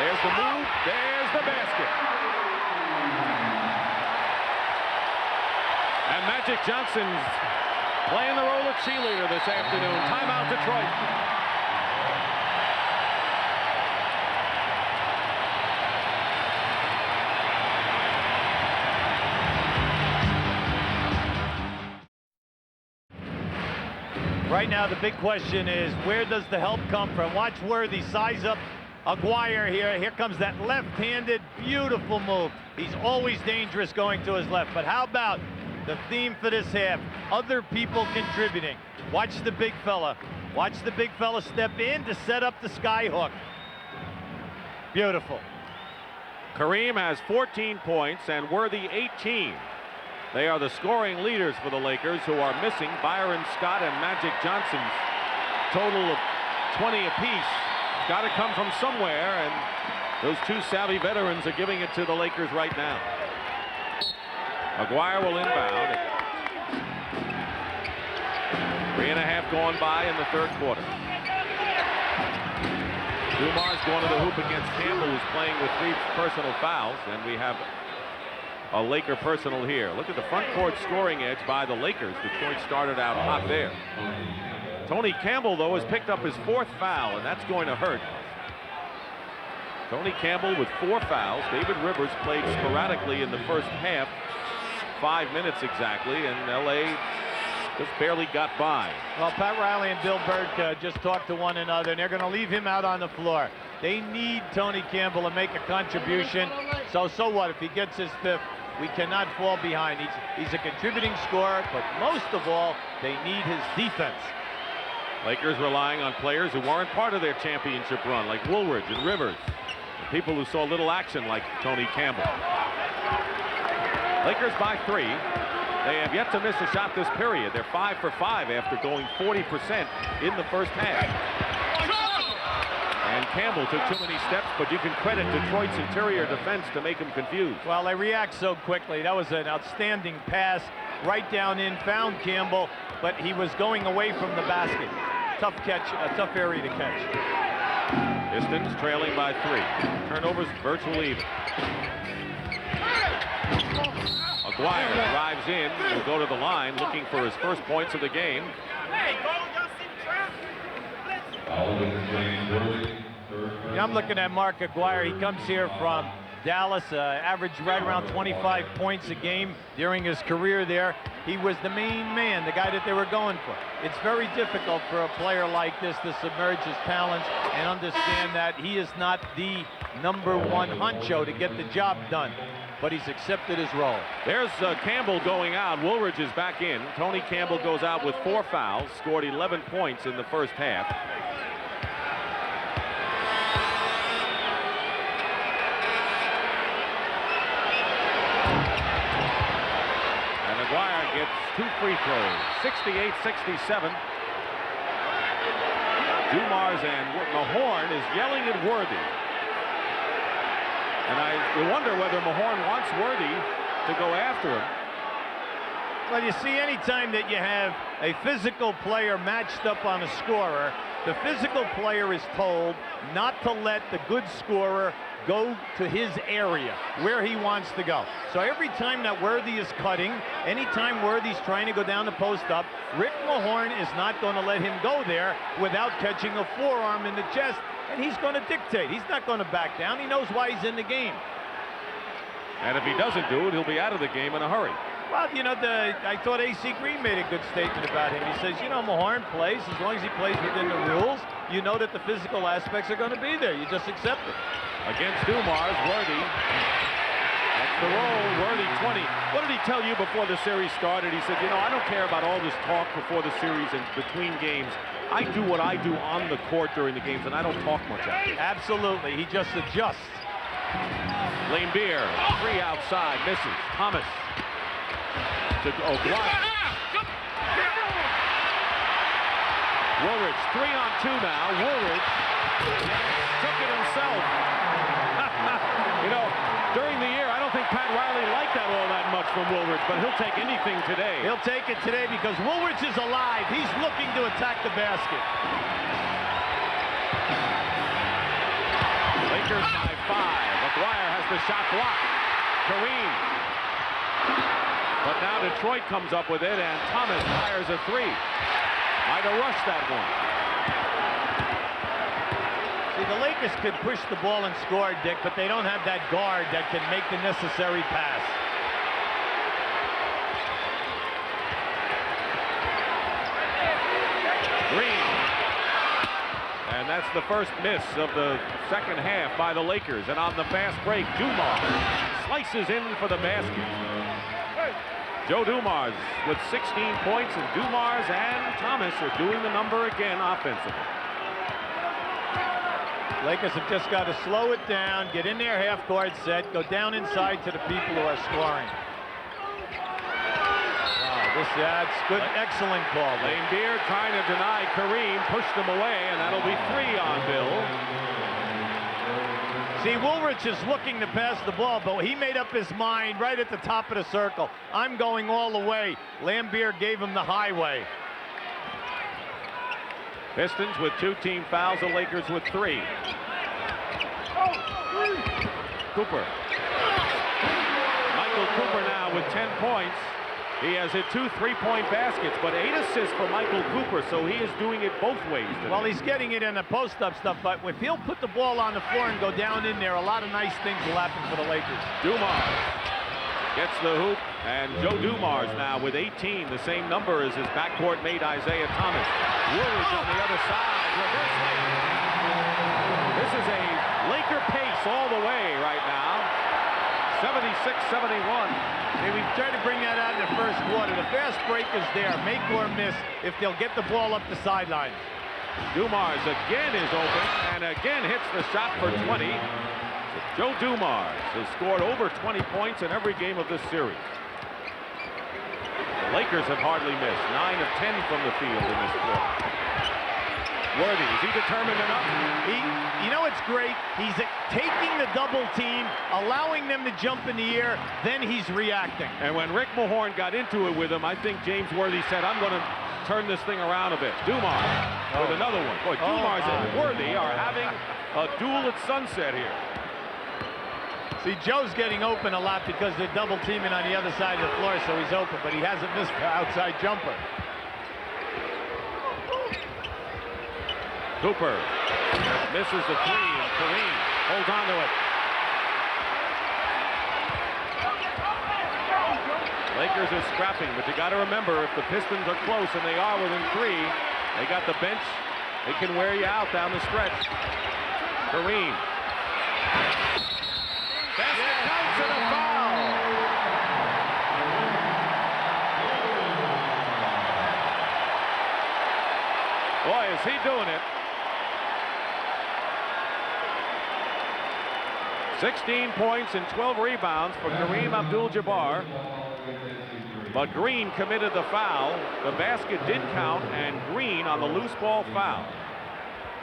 A: There's the move. There's the basket. And Magic Johnson's playing the role of cheerleader this afternoon. Timeout, Detroit.
B: Right now, the big question is, where does the help come from? Watch Worthy size up Aguirre here. Here comes that left-handed, beautiful move. He's always dangerous going to his left. But how about the theme for this half? Other people contributing. Watch the big fella. Watch the big fella step in to set up the sky hook. Beautiful.
A: Kareem has 14 points and Worthy 18. They are the scoring leaders for the Lakers, who are missing Byron Scott and Magic Johnson's total of 20 apiece. It's got to come from somewhere, and those 2 savvy veterans are giving it to the Lakers right now. Aguirre will inbound. 3.5 gone by in the third quarter. Dumar's going to the hoop against Campbell, who's playing with 3 personal fouls, and we have a Laker personal here. Look at the front court scoring edge by the Lakers. Detroit started out hot there. Tony Campbell, though, has picked up his 4th foul, and that's going to hurt. Tony Campbell with 4 fouls. David Rivers played sporadically in the first half, 5 minutes exactly, and LA just barely got by.
B: Well, Pat Riley and Bill Burke just talked to one another, and they're going to leave him out on the floor. They need Tony Campbell to make a contribution. So what if he gets his 5th? We cannot fall behind. He's a contributing scorer, but most of all, they need his defense.
A: Lakers relying on players who weren't part of their championship run, like Woolridge and Rivers. And people who saw little action, like Tony Campbell. Lakers by 3. They have yet to miss a shot this period. They're 5 for 5 after going 40% in the first half. And Campbell took too many steps, but you can credit Detroit's interior defense to make him confused.
B: Well, they react so quickly. That was an outstanding pass right down in, found Campbell, but he was going away from the basket. Tough catch, a tough area to catch.
A: Pistons trailing by 3. Turnovers virtually even. Aguirre drives in, will go to the line looking for his first points of the game.
B: Yeah, I'm looking at Mark Aguirre. He comes here from Dallas, averaged right around 25 points a game during his career there. He was the main man, the guy that they were going for. It's very difficult for a player like this to submerge his talents and understand that he is not the #1 honcho to get the job done. but he's accepted his role.
A: There's Campbell going out. Woolridge is back in. Tony Campbell goes out with 4 fouls, scored 11 points in the first half. And Aguirre gets 2 free throws, 68-67. Dumars and Mahorn is yelling at Worthy. And I wonder whether Mahorn wants Worthy to go after him.
B: Well, you see, anytime that you have a physical player matched up on a scorer, the physical player is told not to let the good scorer go to his area where he wants to go. So every time that Worthy is cutting, anytime Worthy's trying to go down the post up, Rick Mahorn is not going to let him go there without catching a forearm in the chest, and he's going to dictate. He's not going to back down. He knows why he's in the game.
A: And if he doesn't do it, he'll be out of the game in a hurry.
B: Well, you know, I thought A.C. Green made a good statement about him. He says, you know, Mahorn plays as long as he plays within the rules. You know that the physical aspects are going to be there. You just accept it.
A: Against Dumars, Worthy. That's the roll. Worthy 20. What did he tell you before the series started? He said, you know, I don't care about all this talk before the series and between games. I do what I do on the court during the games, and I don't talk much after.
B: Absolutely. He just adjusts.
A: Lane Beer, 3 outside, misses. Thomas to O'Brien. Woolridge, 3-on-2 now. Woolridge took it himself. You know, during the year, I don't think Pat Riley liked that all that much from Woolridge, but he'll take anything today.
B: He'll take it today because Woolridge is alive. He's looking to attack the basket.
A: Lakers by 5. Aguirre has the shot blocked. Kareem. But now Detroit comes up with it, and Thomas fires a 3. Might have rushed that one.
B: See, the Lakers could push the ball and score, Dick, but they don't have that guard that can make the necessary pass.
A: Green. And that's the first miss of the second half by the Lakers. And on the fast break, Dumars slices in for the basket. Joe Dumars with 16 points, and Dumars and Thomas are doing the number again offensively.
B: Lakers have just got to slow it down, get in their half-court set, go down inside to the people who are scoring. Wow, that's good, excellent call.
A: Lane Beer trying to deny Kareem, pushed him away, and that'll be 3 on Bill.
B: See, Woolridge is looking to pass the ball, but he made up his mind right at the top of the circle. I'm going all the way. Lambier gave him the highway.
A: Pistons with 2 team fouls, the Lakers with 3. Cooper. Michael Cooper now with 10 points. He has hit 2 3-point baskets, but 8 assists for Michael Cooper, so he is doing it both ways today.
B: Well, he's getting it in the post-up stuff, but if he'll put the ball on the floor and go down in there, a lot of nice things will happen for the Lakers.
A: Dumars gets the hoop, and Joe Dumars now with 18, the same number as his backcourt mate Isaiah Thomas. Woolridge on the other side, reverse layup. This is a Laker pace all the way right now, 76-71.
B: Hey, we tried to bring that out in the first quarter. The fast break is there, make or miss, if they'll get the ball up the sidelines.
A: Dumars again is open, and again hits the shot for 20. Joe Dumars has scored over 20 points in every game of this series. The Lakers have hardly missed, 9 of 10 from the field in this quarter. Worthy, is he determined enough?
B: You know, it's great. He's taking the double team, allowing them to jump in the air, then he's reacting.
A: And when Rick Mahorn got into it with him, I think James Worthy said, I'm going to turn this thing around a bit. Dumars with another one. Boy, Dumars and Worthy are having a duel at sunset here.
B: See, Joe's getting open a lot because they're double teaming on the other side of the floor, so he's open, but he hasn't missed the outside jumper.
A: Cooper misses the 3, and Kareem holds on to it. Lakers are scrapping, but you got to remember, if the Pistons are close, and they are within 3, they got the bench. They can wear you out down the stretch. Kareem. Basket counts and a foul. doing it. 16 points and 12 rebounds for Kareem Abdul-Jabbar. But Green committed the foul. The basket did count, and Green on the loose ball foul.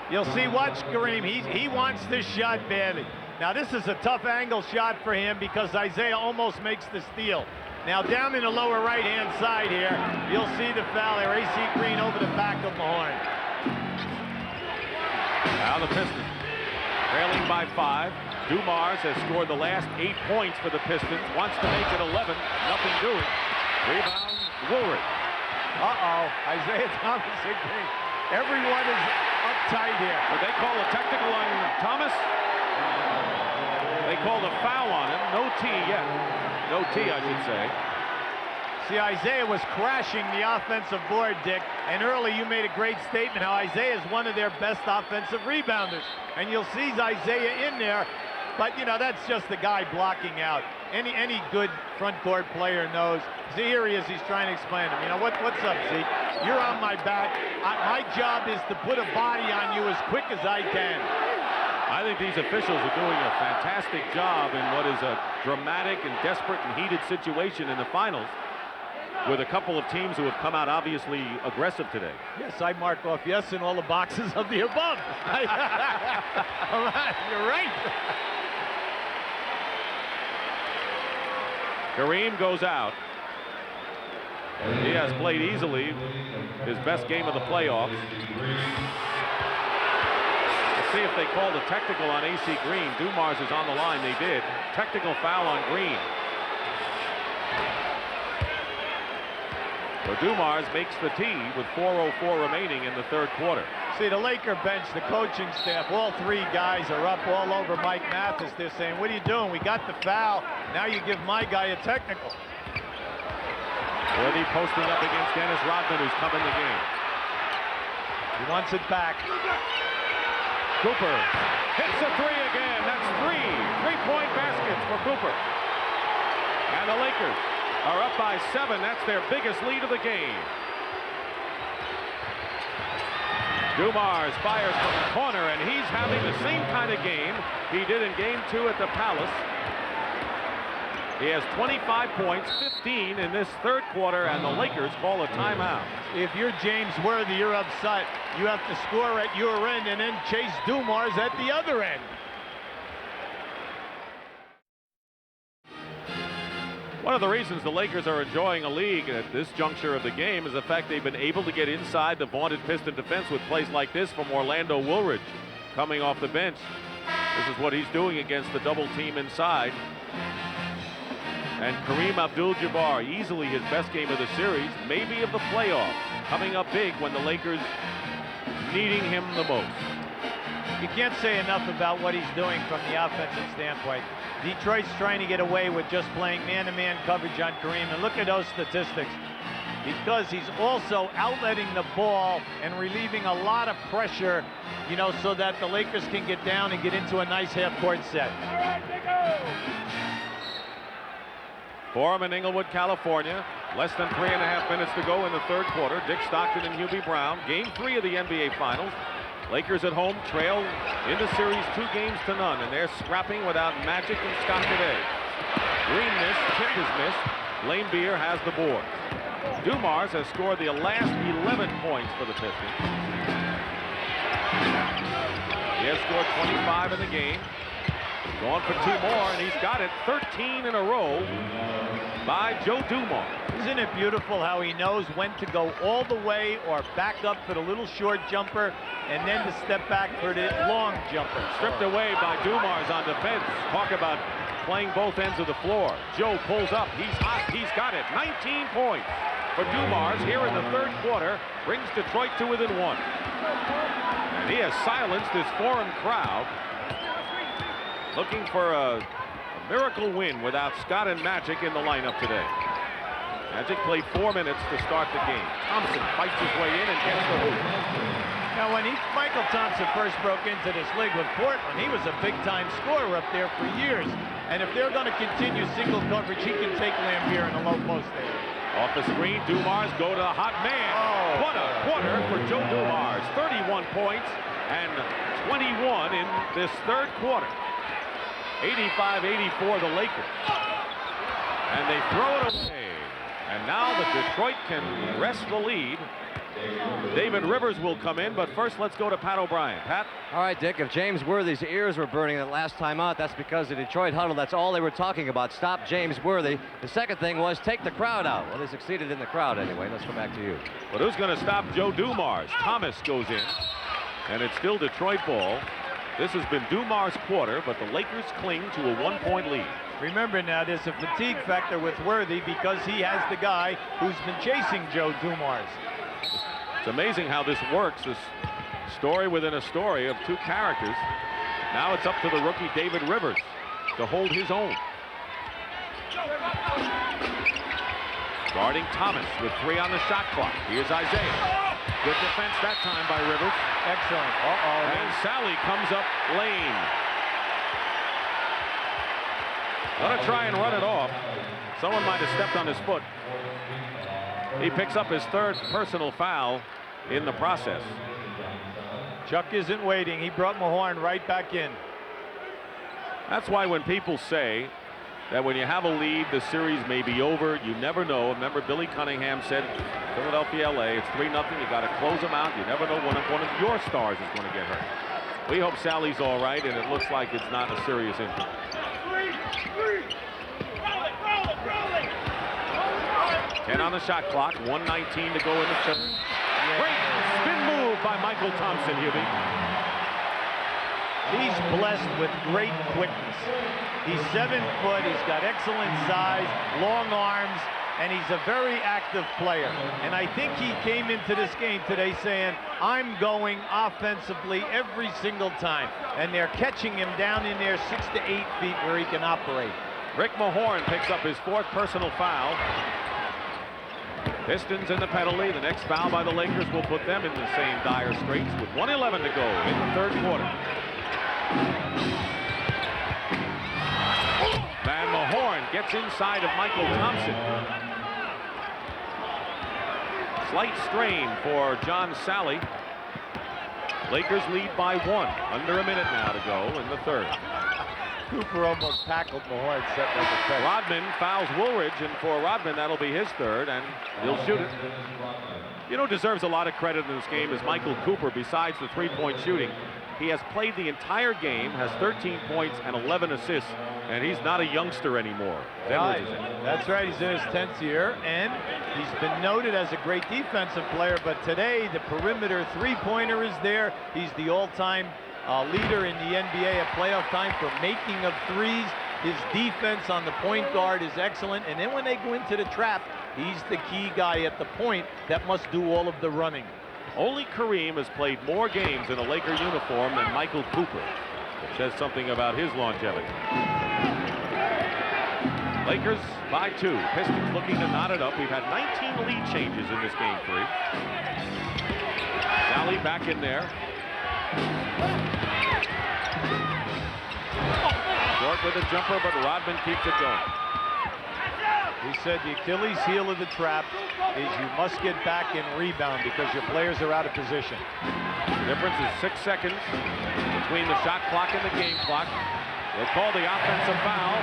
B: You'll see, watch Kareem. He wants this shot badly. Now, this is a tough angle shot for him because Isaiah almost makes the steal. Now, down in the lower right-hand side here, you'll see the foul there. AC Green over the back of Mahorn.
A: Now the Pistons trailing by 5. Dumars has scored the last 8 points for the Pistons. Wants to make it 11. Nothing doing. Rebound, Woolridge.
B: Isaiah Thomas and Green. Everyone is uptight here.
A: Did they call a technical on Thomas? They called a foul on him. No T yet. No T, I should say.
B: See, Isaiah was crashing the offensive board, Dick, and early you made a great statement how Isaiah is one of their best offensive rebounders. And you'll see Isaiah in there, but, you know, that's just the guy blocking out. Any good front court player knows. See, here he is, he's trying to explain to him. You know, what's up, Zeke? You're on my back. My job is to put a body on you as quick as I can.
A: I think these officials are doing a fantastic job in what is a dramatic and desperate and heated situation in the finals, with a couple of teams who have come out obviously aggressive today.
B: Yes, I mark off yes in all the boxes of the above. You're right.
A: Kareem goes out. He has played easily his best game of the playoffs. Let's see if they called a technical on AC Green. Dumars is on the line. They did. Technical foul on Green. So Dumars makes the tee with 4:04 remaining in the third quarter.
B: See, the Laker bench, the coaching staff, all three guys are up all over Mike Mathis. They're saying, what are you doing? We got the foul. Now you give my guy a technical.
A: Woody posting up against Dennis Rodman, who's come in the game.
B: He wants it back.
A: Cooper hits a three again. That's three-point baskets for Cooper. And the Lakers are up by 7. That's their biggest lead of the game. Dumars fires from the corner, and he's having the same kind of game he did in Game 2 at the Palace. He has 25 points, 15 in this third quarter, and the Lakers call a timeout.
B: If you're James Worthy, you're upset. You have to score at your end and then chase Dumars at the other end.
A: One of the reasons the Lakers are enjoying a league at this juncture of the game is the fact they've been able to get inside the vaunted Piston defense with plays like this from Orlando Woolridge coming off the bench. This is what he's doing against the double team inside. And Kareem Abdul-Jabbar, easily his best game of the series, maybe of the playoffs, coming up big when the Lakers needing him the most.
B: You can't say enough about what he's doing from the offensive standpoint. Detroit's trying to get away with just playing man-to-man coverage on Kareem, and look at those statistics. Because he's also outletting the ball and relieving a lot of pressure, you know, so that the Lakers can get down and get into a nice half-court set.
A: For him in Inglewood, California. Less than 3.5 minutes to go in the third quarter. Dick Stockton and Hubie Brown. Game 3 of the NBA Finals. Lakers at home trail in the series 2-0, and they're scrapping without Magic and Scott today. Green missed, Tip is missed. Lane Beer has the board. Dumars has scored the last 11 points for the Pistons. He has scored 25 in the game. Going for 2 more, and he's got it 13 in a row by Joe Dumars.
B: Isn't it beautiful how he knows when to go all the way or back up for the little short jumper and then to step back for the long jumper?
A: Stripped away by Dumars on defense. Talk about playing both ends of the floor. Joe pulls up. He's hot. He's got it. 19 points for Dumars here in the third quarter. Brings Detroit to within 1. And he has silenced this foreign crowd, looking for a miracle win without Scott and Magic in the lineup today. Magic played 4 minutes to start the game. Thompson fights his way in and gets the hoop.
B: Now, when Michael Thompson first broke into this league with Portland, he was a big-time scorer up there for years. And if they're going to continue single coverage, he can take Lambier in the low post there.
A: Off the screen, Dumars go to the hot man.
B: Oh.
A: What a quarter for Joe Dumars. 31 points and 21 in this third quarter. 85-84 the Lakers. And they throw it away. And now the Detroit can wrest the lead. David Rivers will come in, but first let's go to Pat O'Brien. Pat?
C: All right, Dick, if James Worthy's ears were burning that last time out, that's because the Detroit huddle, that's all they were talking about. Stop James Worthy. The second thing was take the crowd out. Well, they succeeded in the crowd anyway. Let's go back to you.
A: But who's going to stop Joe Dumars? Thomas goes in, and it's still Detroit ball. This has been Dumars' quarter, but the Lakers cling to a 1-point lead.
B: Remember now, there's a fatigue factor with Worthy because he has the guy who's been chasing Joe Dumars.
A: It's amazing how this works, this story within a story of two characters. Now it's up to the rookie David Rivers to hold his own. Guarding Thomas with 3 on the shot clock. Here's Isaiah. Good defense that time by Rivers.
B: Excellent. Uh-oh.
A: And Sally comes up lane. Gonna try and run it off. Someone might have stepped on his foot. He picks up his third personal foul in the process.
B: Chuck isn't waiting. He brought Mahorn right back in.
A: That's why when people say that when you have a lead, the series may be over, you never know. Remember, Billy Cunningham said, Philadelphia, LA, it's 3-0. You got to close them out. You never know when one of your stars is going to get hurt. We hope Sally's all right, and it looks like it's not a serious injury. 10 on the shot clock, 1:19 to go in the third. Great spin move by Michael Thompson, Hubie.
B: He's blessed with great quickness. He's 7 foot, he's got excellent size, long arms, and he's a very active player. And I think he came into this game today saying, I'm going offensively every single time. And they're catching him down in there 6 to 8 feet where he can operate.
A: Rick Mahorn picks up his 4th personal foul. Pistons in the penalty. The next foul by the Lakers will put them in the same dire straits with 1:11 to go in the third quarter. Van Mahorn gets inside of Michael Thompson. Slight strain for John Sally. Lakers lead by 1. Under a minute now to go in the third.
B: Cooper almost tackled Mahorn, setting up the fence.
A: Rodman fouls Woolridge, and for Rodman, that'll be his third, and he'll shoot it. You know, deserves a lot of credit in this game is Michael Cooper. Besides the 3-point shooting, he has played the entire game, has 13 points and 11 assists, and he's not a youngster anymore.
B: That's right, he's in his 10th year, and he's been noted as a great defensive player, but today the perimeter 3-pointer is there. He's the all-time leader in the NBA at playoff time for making of threes. His defense on the point guard is excellent, and then when they go into the trap, he's the key guy at the point that must do all of the running.
A: Only Kareem has played more games in a Laker uniform than Michael Cooper. It says something about his longevity. Lakers by 2. Pistons looking to knot it up. We've had 19 lead changes in this game 3. Sally back in there. Short with a jumper, but Rodman keeps it going.
B: He said the Achilles heel of the trap is you must get back and rebound because your players are out of position.
A: The difference is 6 seconds between the shot clock and the game clock. They'll call the offensive foul.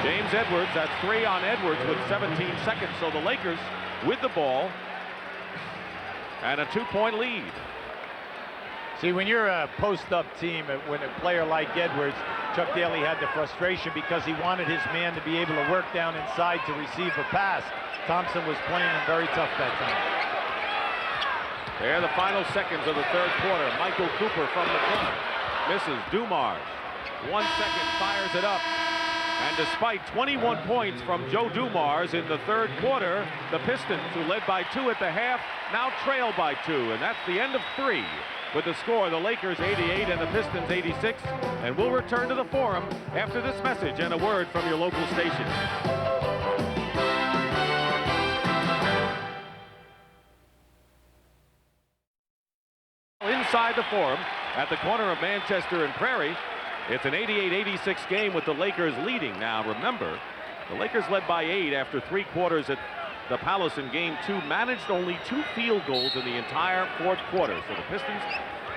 A: James Edwards, that's 3 on Edwards with 17 seconds. So the Lakers with the ball and a 2-point lead.
B: See, when you're a post-up team, when a player like Edwards, Chuck Daly had the frustration because he wanted his man to be able to work down inside to receive a pass. Thompson was playing him very tough that time.
A: There are the final seconds of the third quarter. Michael Cooper from the corner. Misses. Dumars. 1 second, fires it up. And despite 21 points from Joe Dumars in the third quarter, the Pistons, who led by 2 at the half, now trail by 2. And that's the end of 3. With the score, the Lakers 88 and the Pistons 86. And we'll return to the Forum after this message and a word from your local station. Inside the Forum, at the corner of Manchester and Prairie, it's an 88-86 game with the Lakers leading. Now remember, The Lakers led by 8 after 3 quarters at the Palace in Game 2, managed only 2 field goals in the entire 4th quarter. So the Pistons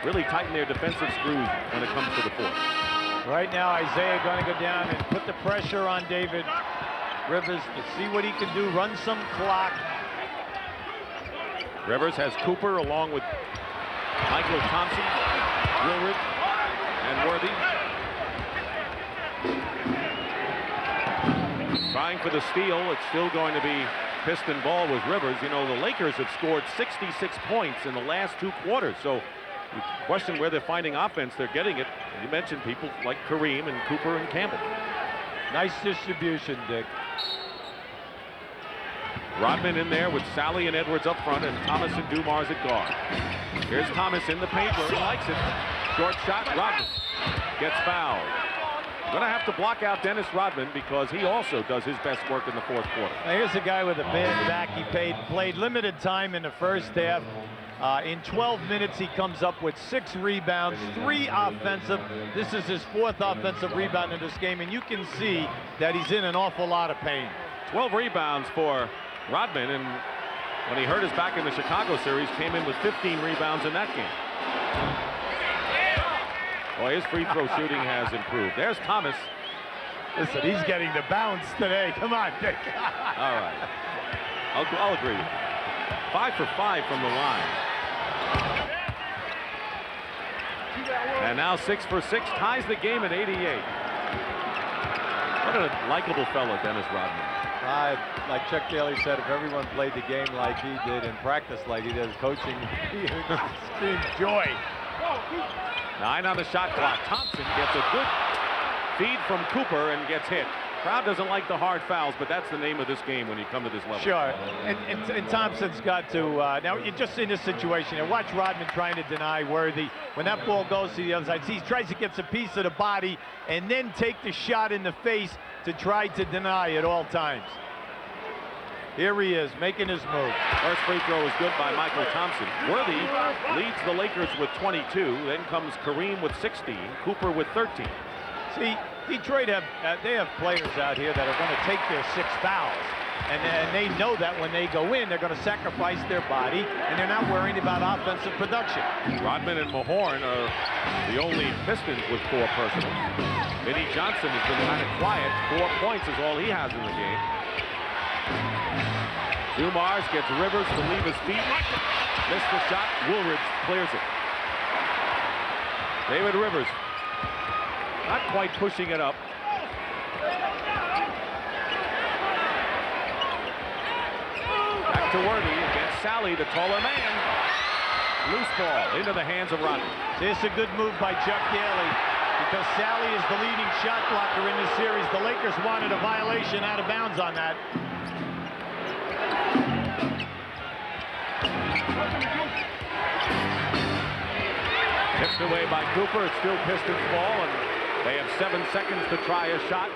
A: really tighten their defensive screws when it comes to the 4th.
B: Right now, Isaiah going to go down and put the pressure on David Rivers to see what he can do, run some clock.
A: Rivers has Cooper along with Michael Thompson, Woolridge, and Worthy. Trying for the steal. It's still going to be Piston ball with Rivers. You know, the Lakers have scored 66 points in the last 2 quarters. So you question where they're finding offense. They're getting it. You mentioned people like Kareem and Cooper and Campbell.
B: Nice distribution, Dick.
A: Rodman in there with Sally and Edwards up front and Thomas and Dumars at guard. Here's Thomas in the paint where he likes it. Short shot, Rodman gets fouled. Going to have to block out Dennis Rodman because he also does his best work in the 4th quarter.
B: Now here's a guy with a bad back. He played limited time in the first half. In 12 minutes, he comes up with 6 rebounds, 3 offensive. This is his 4th offensive rebound in this game, and you can see that he's in an awful lot of pain.
A: 12 rebounds for Rodman, and when he hurt his back in the Chicago series, came in with 15 rebounds in that game. Boy, his free throw shooting has improved. There's Thomas.
B: Listen, he's getting the bounce today. Come on, Dick.
A: All right. I'll agree with you. 5 for 5 from the line. And now 6 for 6, ties the game at 88. What a likable fellow, Dennis Rodman.
G: Like Chuck Daly said, if everyone played the game like he did and practiced like he did, coaching,
B: Scream joy.
A: 9 on the shot clock. Thompson gets a good feed from Cooper and gets hit. Crowd doesn't like the hard fouls, but that's the name of this game when you come to this level.
B: Sure, and Thompson's got to, now you're just in this situation, and watch Rodman trying to deny Worthy. When that ball goes to the other side, he tries to get a piece of the body and then take the shot in the face to try to deny at all times. Here he is, making his move.
A: First free throw is good by Michael Thompson. Worthy leads the Lakers with 22. Then comes Kareem with 16, Cooper with 13.
B: See, Detroit they have players out here that are going to take their 6 fouls. And they know that when they go in, they're going to sacrifice their body, and they're not worrying about offensive production.
A: Rodman and Mahorn are the only Pistons with 4 personals. Vinnie Johnson has been kind of quiet. 4 points is all he has in the game. Dumars gets Rivers to leave his feet. Missed the shot. Woolridge clears it. David Rivers not quite pushing it up. Back to Worthy against Sally, the taller man. Loose ball into the hands of Rodman.
B: This is a good move by Chuck Daly because Sally is the leading shot blocker in this series. The Lakers wanted a violation out of bounds on that.
A: Tipped away by Cooper. It's still Pistons ball, and they have 7 seconds to try a shot.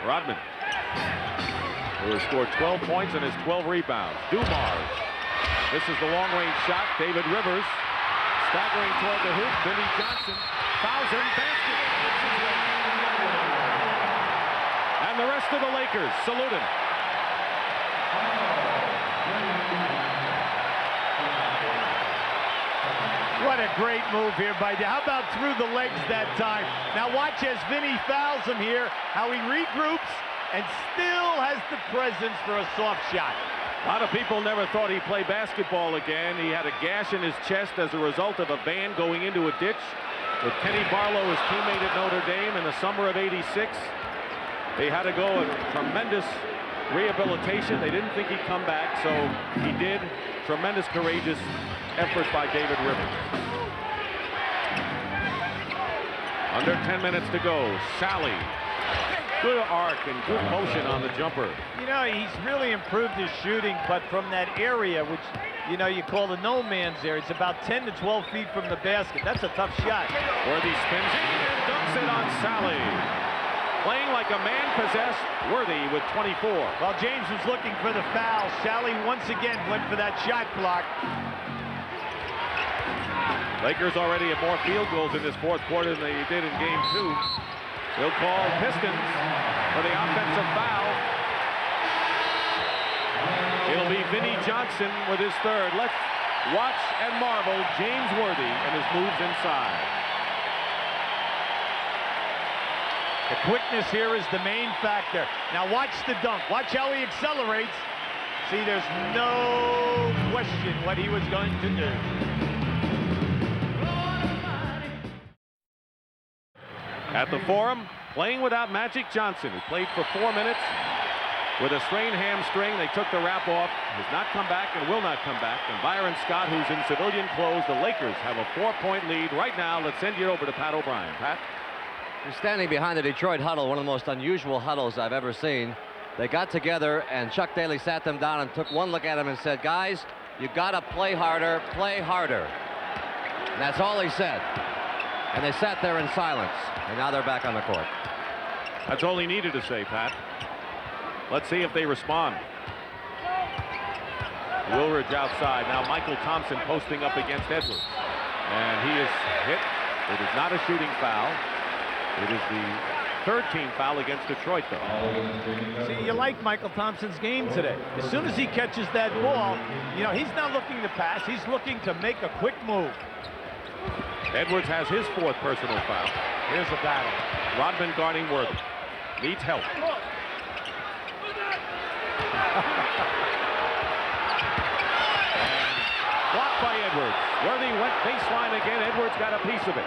A: Rodman, who has scored 12 points and has 12 rebounds. Dumars. This is the long-range shot. David Rivers staggering toward the hoop. Vinnie Johnson fouls him. Basket. And the rest of the Lakers salute him.
B: What a great move here by Daly. How about through the legs that time? Now watch as Vinny fouls him here, how he regroups and still has the presence for a soft shot.
A: A lot of people never thought he'd play basketball again. He had a gash in his chest as a result of a van going into a ditch with Kenny Barlow, his teammate at Notre Dame, in the summer of '86. They had to go a tremendous rehabilitation. They didn't think he'd come back, so he did. Tremendous, courageous effort by David Rivers. Under 10 minutes to go. Sally. Good arc and good motion on the jumper.
B: You know, he's really improved his shooting, but from that area, which, you know, you call the no man's area, it's about 10 to 12 feet from the basket. That's a tough shot.
A: Worthy spins and dunks it on Sally. Playing like a man possessed, Worthy with 24.
B: Well, James was looking for the foul. Sally once again went for that shot clock.
A: Lakers already have more field goals in this 4th quarter than they did in Game 2. They'll call Pistons. for the offensive foul. It'll be Vinnie Johnson with his third. Let's watch and marvel James Worthy and his moves inside.
B: The quickness here is the main factor. Now watch the dunk. Watch how he accelerates. See, there's no question what he was going to do.
A: At the Forum, playing without Magic Johnson, who played for 4 minutes with a strained hamstring. They took the wrap off, has not come back and will not come back. And Byron Scott, who's in civilian clothes, the Lakers have a 4-point lead right now. Let's send you over to Pat O'Brien. Pat?
C: He's standing behind the Detroit huddle, one of the most unusual huddles I've ever seen. They got together, and Chuck Daly sat them down and took one look at him and said, guys, you got to play harder, play harder. And that's all he said. And they sat there in silence, and now they're back on the court.
A: That's all he needed to say, Pat. Let's see if they respond. Woolridge outside. Now Michael Thompson posting up against Edwards. And he is hit. It is not a shooting foul. It is the third team foul against Detroit, though.
B: See, you like Michael Thompson's game today. As soon as he catches that ball, you know, he's not looking to pass. He's looking to make a quick move.
A: Edwards has his fourth personal foul.
B: Here's a battle.
A: Rodman guarding Worthy. Needs help. Blocked by Edwards. Worthy went baseline again. Edwards got a piece of it.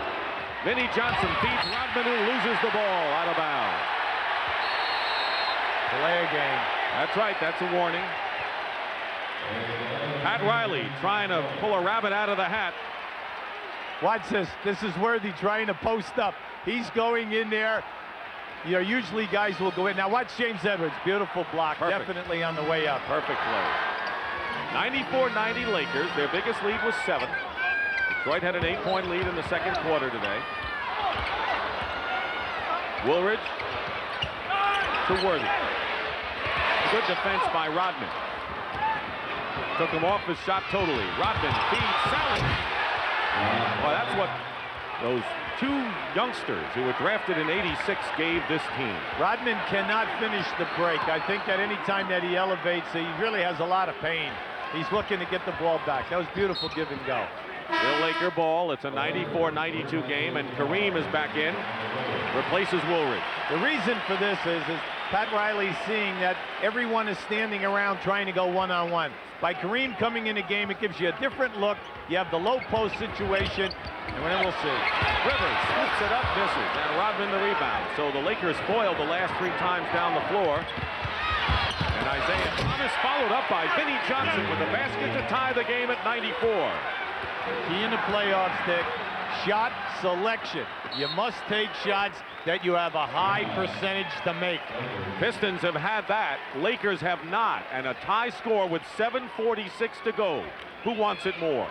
A: Vinnie Johnson feeds Rodman, who loses the ball out of bounds.
B: Delay a game.
A: That's right. That's a warning. Pat Riley trying to pull a rabbit out of the hat.
B: Watch this. This is Worthy trying to post up. He's going in there. You know, usually guys will go in. Now watch James Edwards. Beautiful block.
A: Perfect.
B: Definitely on the way up.
A: Perfect play. 94-90 Lakers. Their biggest lead was 7. Detroit had an 8-point lead in the second quarter today. Woolridge to Worthy. Good defense by Rodman. Took him off his shot totally. Rodman feeds Sally. Well, that's what those two youngsters who were drafted in '86 gave this team.
B: Rodman cannot finish the break. I think that any time that he elevates, he really has a lot of pain. He's looking to get the ball back. That was beautiful give and go.
A: Bill Laker ball. It's a 94-92 game, and Kareem is back in. Replaces Woolridge.
B: The reason for this is Pat Riley's seeing that everyone is standing around trying to go one-on-one. By Kareem coming in the game, it gives you a different look. You have the low post situation, and then we'll see.
A: Rivers scoops it up, misses, and Rodman the rebound. So the Lakers foiled the last 3 times down the floor. And Isaiah Thomas followed up by Vinnie Johnson with the basket to tie the game at 94.
B: Key in the playoffs, Dick, shot selection. You must take shots that you have a high percentage to make.
A: Pistons have had that. Lakers have not. And a tie score with 7:46 to go. Who wants it more?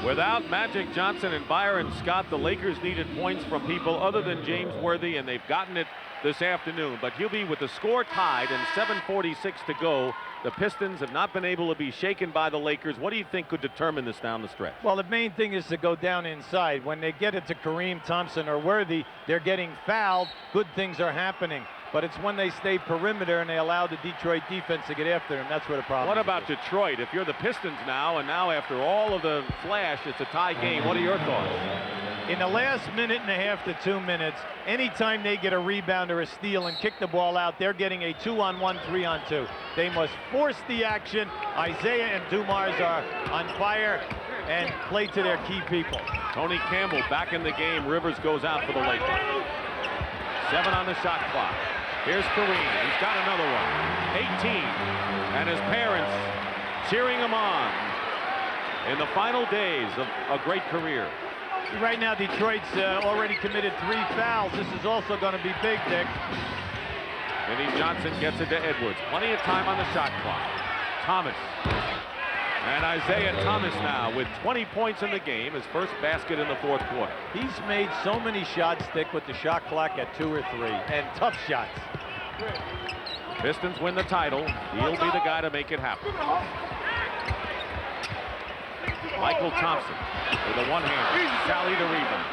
A: Without Magic Johnson and Byron Scott, the Lakers needed points from people other than James Worthy, and they've gotten it this afternoon. But he'll be with the score tied and 7:46 to go. The Pistons have not been able to be shaken by the Lakers. What do you think could determine this down the stretch?
B: Well, the main thing is to go down inside. When they get it to Kareem, Thompson, or Worthy, they're getting fouled. Good things are happening. But it's when they stay perimeter and they allow the Detroit defense to get after them. That's where the problem is.
A: What about Detroit? If you're the Pistons now, and now after all of the flash, it's a tie game. What are your thoughts?
B: In the last minute and a half to 2 minutes, anytime they get a rebound or a steal and kick the ball out, they're getting a 2-on-1, 3-on-2. They must force the action. Isaiah and Dumars are on fire and play to their key people.
A: Tony Campbell back in the game. Rivers goes out for the Lakers. 7 on the shot clock. Here's Kareem. He's got another one. 18. And his parents cheering him on in the final days of a great career.
B: Right now, Detroit's already committed 3 fouls. This is also going to be big, Dick.
A: Vinnie Johnson gets it to Edwards. Plenty of time on the shot clock. Thomas. And Isaiah Thomas now with 20 points in the game. His first basket in the fourth quarter.
B: He's made so many shots, Dick, with the shot clock at 2 or 3. And tough shots.
A: Pistons win the title. He'll be the guy to make it happen. Michael Thompson with a one-hander. Sally the rebound.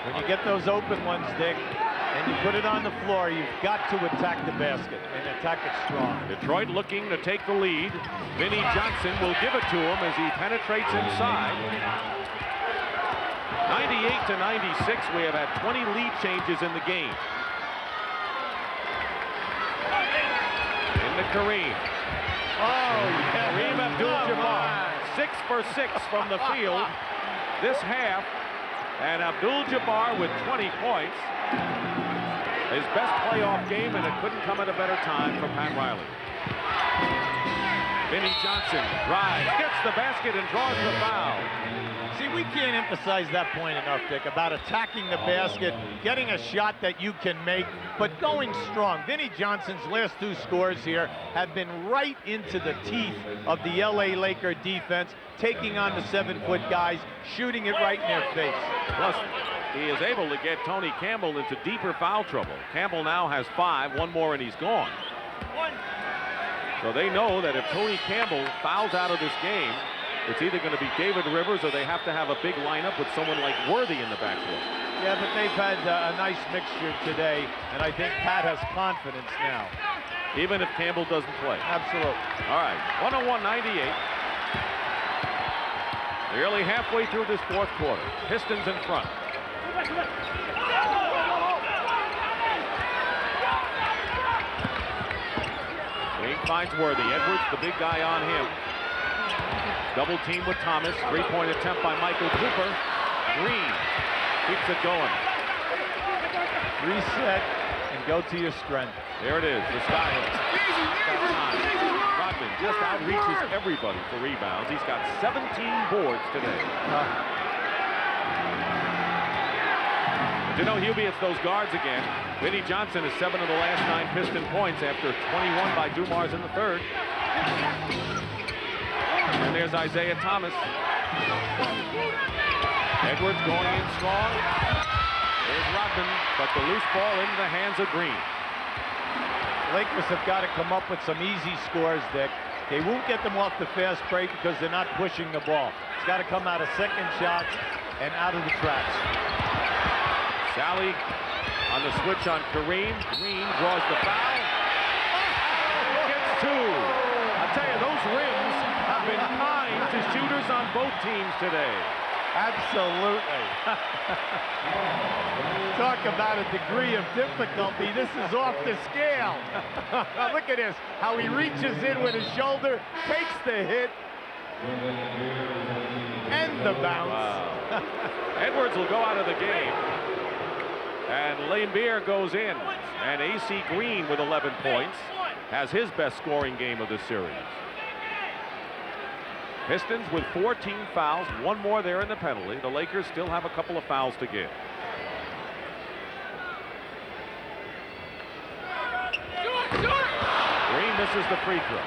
B: When you get those open ones, Dick, and you put it on the floor, you've got to attack the basket and attack it strong.
A: Detroit looking to take the lead. Vinnie Johnson will give it to him as he penetrates inside. 98 to 96, we have had 20 lead changes in the game. Into Kareem.
B: Oh, yeah.
A: Kareem Abdul-Jabbar, 6 for 6 from the field this half. And Abdul-Jabbar with 20 points. His best playoff game, and it couldn't come at a better time for Pat Riley. Vinnie Johnson drives, gets the basket, and draws the foul.
B: See, we can't emphasize that point enough, Dick, about attacking the basket, getting a shot that you can make, but going strong. Vinnie Johnson's last 2 scores here have been right into the teeth of the LA Laker defense, taking on the 7-foot guys, shooting it right in their face.
A: Plus, he is able to get Tony Campbell into deeper foul trouble. Campbell now has 5, 1 more and he's gone. So they know that if Tony Campbell fouls out of this game, it's either going to be David Rivers or they have to have a big lineup with someone like Worthy in the backcourt.
B: Yeah, but they've had a nice mixture today, and I think Pat has confidence now.
A: Even if Campbell doesn't play.
B: Absolutely.
A: All right, 101-98. Nearly halfway through this 4th quarter. Pistons in front. Green finds Worthy. Edwards, the big guy on him. Double team with Thomas. 3-point attempt by Michael Cooper. Green keeps it going.
B: Reset and go to your strength.
A: There it is, the style. Rodman just outreaches everybody for rebounds. He's got 17 boards today. But you know, Hubie, it's those guards again. Vinnie Johnson is 7 of the last 9 Piston points after 21 by Dumars in the 3rd. And there's Isaiah Thomas. Edwards going in strong. There's Rodman, but the loose ball into the hands of Green.
B: Lakers have got to come up with some easy scores, Dick. They won't get them off the fast break because they're not pushing the ball. It's got to come out of second shots and out of the traps.
A: Sally on the switch on Kareem. Green draws the foul. Gets 2. I'll tell you, those rims have been kind to shooters on both teams today.
B: Absolutely. Talk about a degree of difficulty. This is off the scale. Look at this, how he reaches in with his shoulder, takes the hit, and the bounce.
A: Wow. Edwards will go out of the game. And Laimbeer goes in. And A.C. Green with 11 points has his best scoring game of this series. Pistons with 14 fouls, 1 more there in the penalty. The Lakers still have a couple of fouls to give. Green misses the free throw.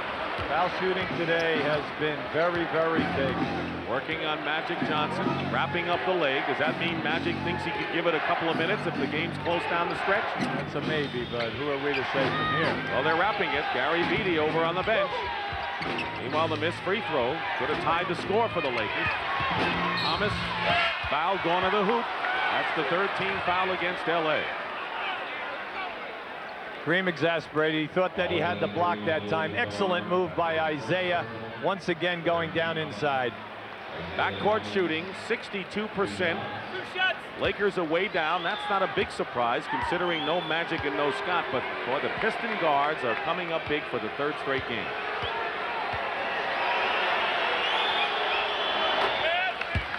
B: Foul shooting today has been very, very big.
A: Working on Magic Johnson, wrapping up the leg. Does that mean Magic thinks he could give it a couple of minutes if the game's close down the stretch?
B: That's a maybe, but who are we to say from here?
A: Well, they're wrapping it. Gary Vitti over on the bench. Meanwhile, the missed free throw could have tied the score for the Lakers. Thomas, foul, gone to the hoop. That's the 13th team foul against L.A.
B: Green exasperated. He thought that he had the block that time. Excellent move by Isaiah. Once again going down inside.
A: Backcourt shooting, 62%. Lakers are way down. That's not a big surprise considering no Magic and no Scott. But boy, the Piston guards are coming up big for the 3rd straight game.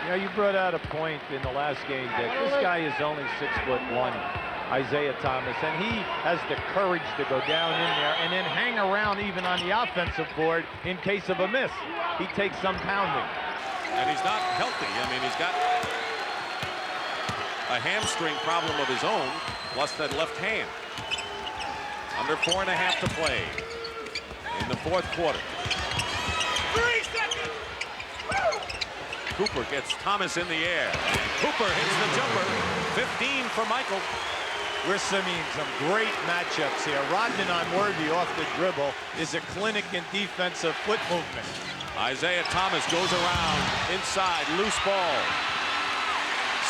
B: You know, you brought out a point in the last game, Dick. This guy is only 6'1", Isaiah Thomas, and he has the courage to go down in there and then hang around even on the offensive board in case of a miss. He takes some pounding.
A: And he's not healthy. I mean, he's got a hamstring problem of his own, plus that left hand. Under 4.5 to play in the 4th quarter.
H: 3 seconds.
A: Cooper gets Thomas in the air. Cooper hits the jumper. 15 for Michael.
B: We're seeing some great matchups here. Rodman on Worthy off the dribble is a clinic in defensive foot movement.
A: Isaiah Thomas goes around inside, loose ball.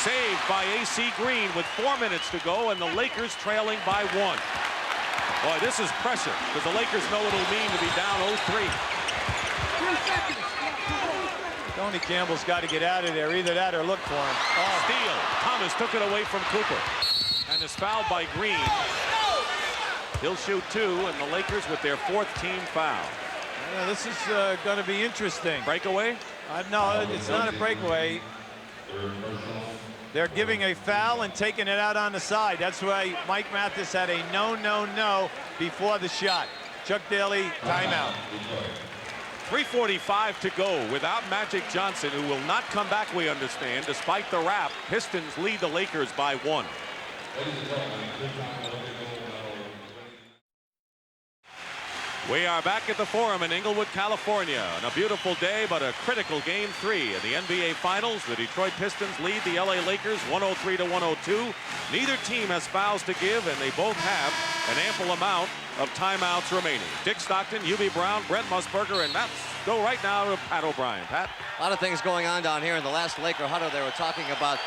A: Saved by A.C. Green with 4 minutes to go, and the Lakers trailing by 1. Boy, this is pressure, because the Lakers know what it'll mean to be down 0-3.
G: Tony Campbell's got to get out of there. Either that or look for him.
A: Oh. Steal. Thomas took it away from Cooper. And is fouled by Green. He'll shoot 2, and the Lakers with their 4th team foul.
G: Yeah, this is going to be interesting.
A: Breakaway?
G: No, it's not a breakaway. They're giving a foul and taking it out on the side. That's why Mike Mathis had a no before the shot. Chuck Daly, timeout.
A: 3:45 to go without Magic Johnson, who will not come back, we understand. Despite the wrap, Pistons lead the Lakers by 1. We are back at the Forum in Inglewood, California, on a beautiful day, but a critical Game 3 in the NBA Finals. The Detroit Pistons lead the LA Lakers 103-102. Neither team has fouls to give, and they both have an ample amount of timeouts remaining. Dick Stockton, Hubie Brown, Brent Musburger, and let's go right now to Pat O'Brien. Pat?
C: A lot of things going on down here in the last Laker huddle. They were talking about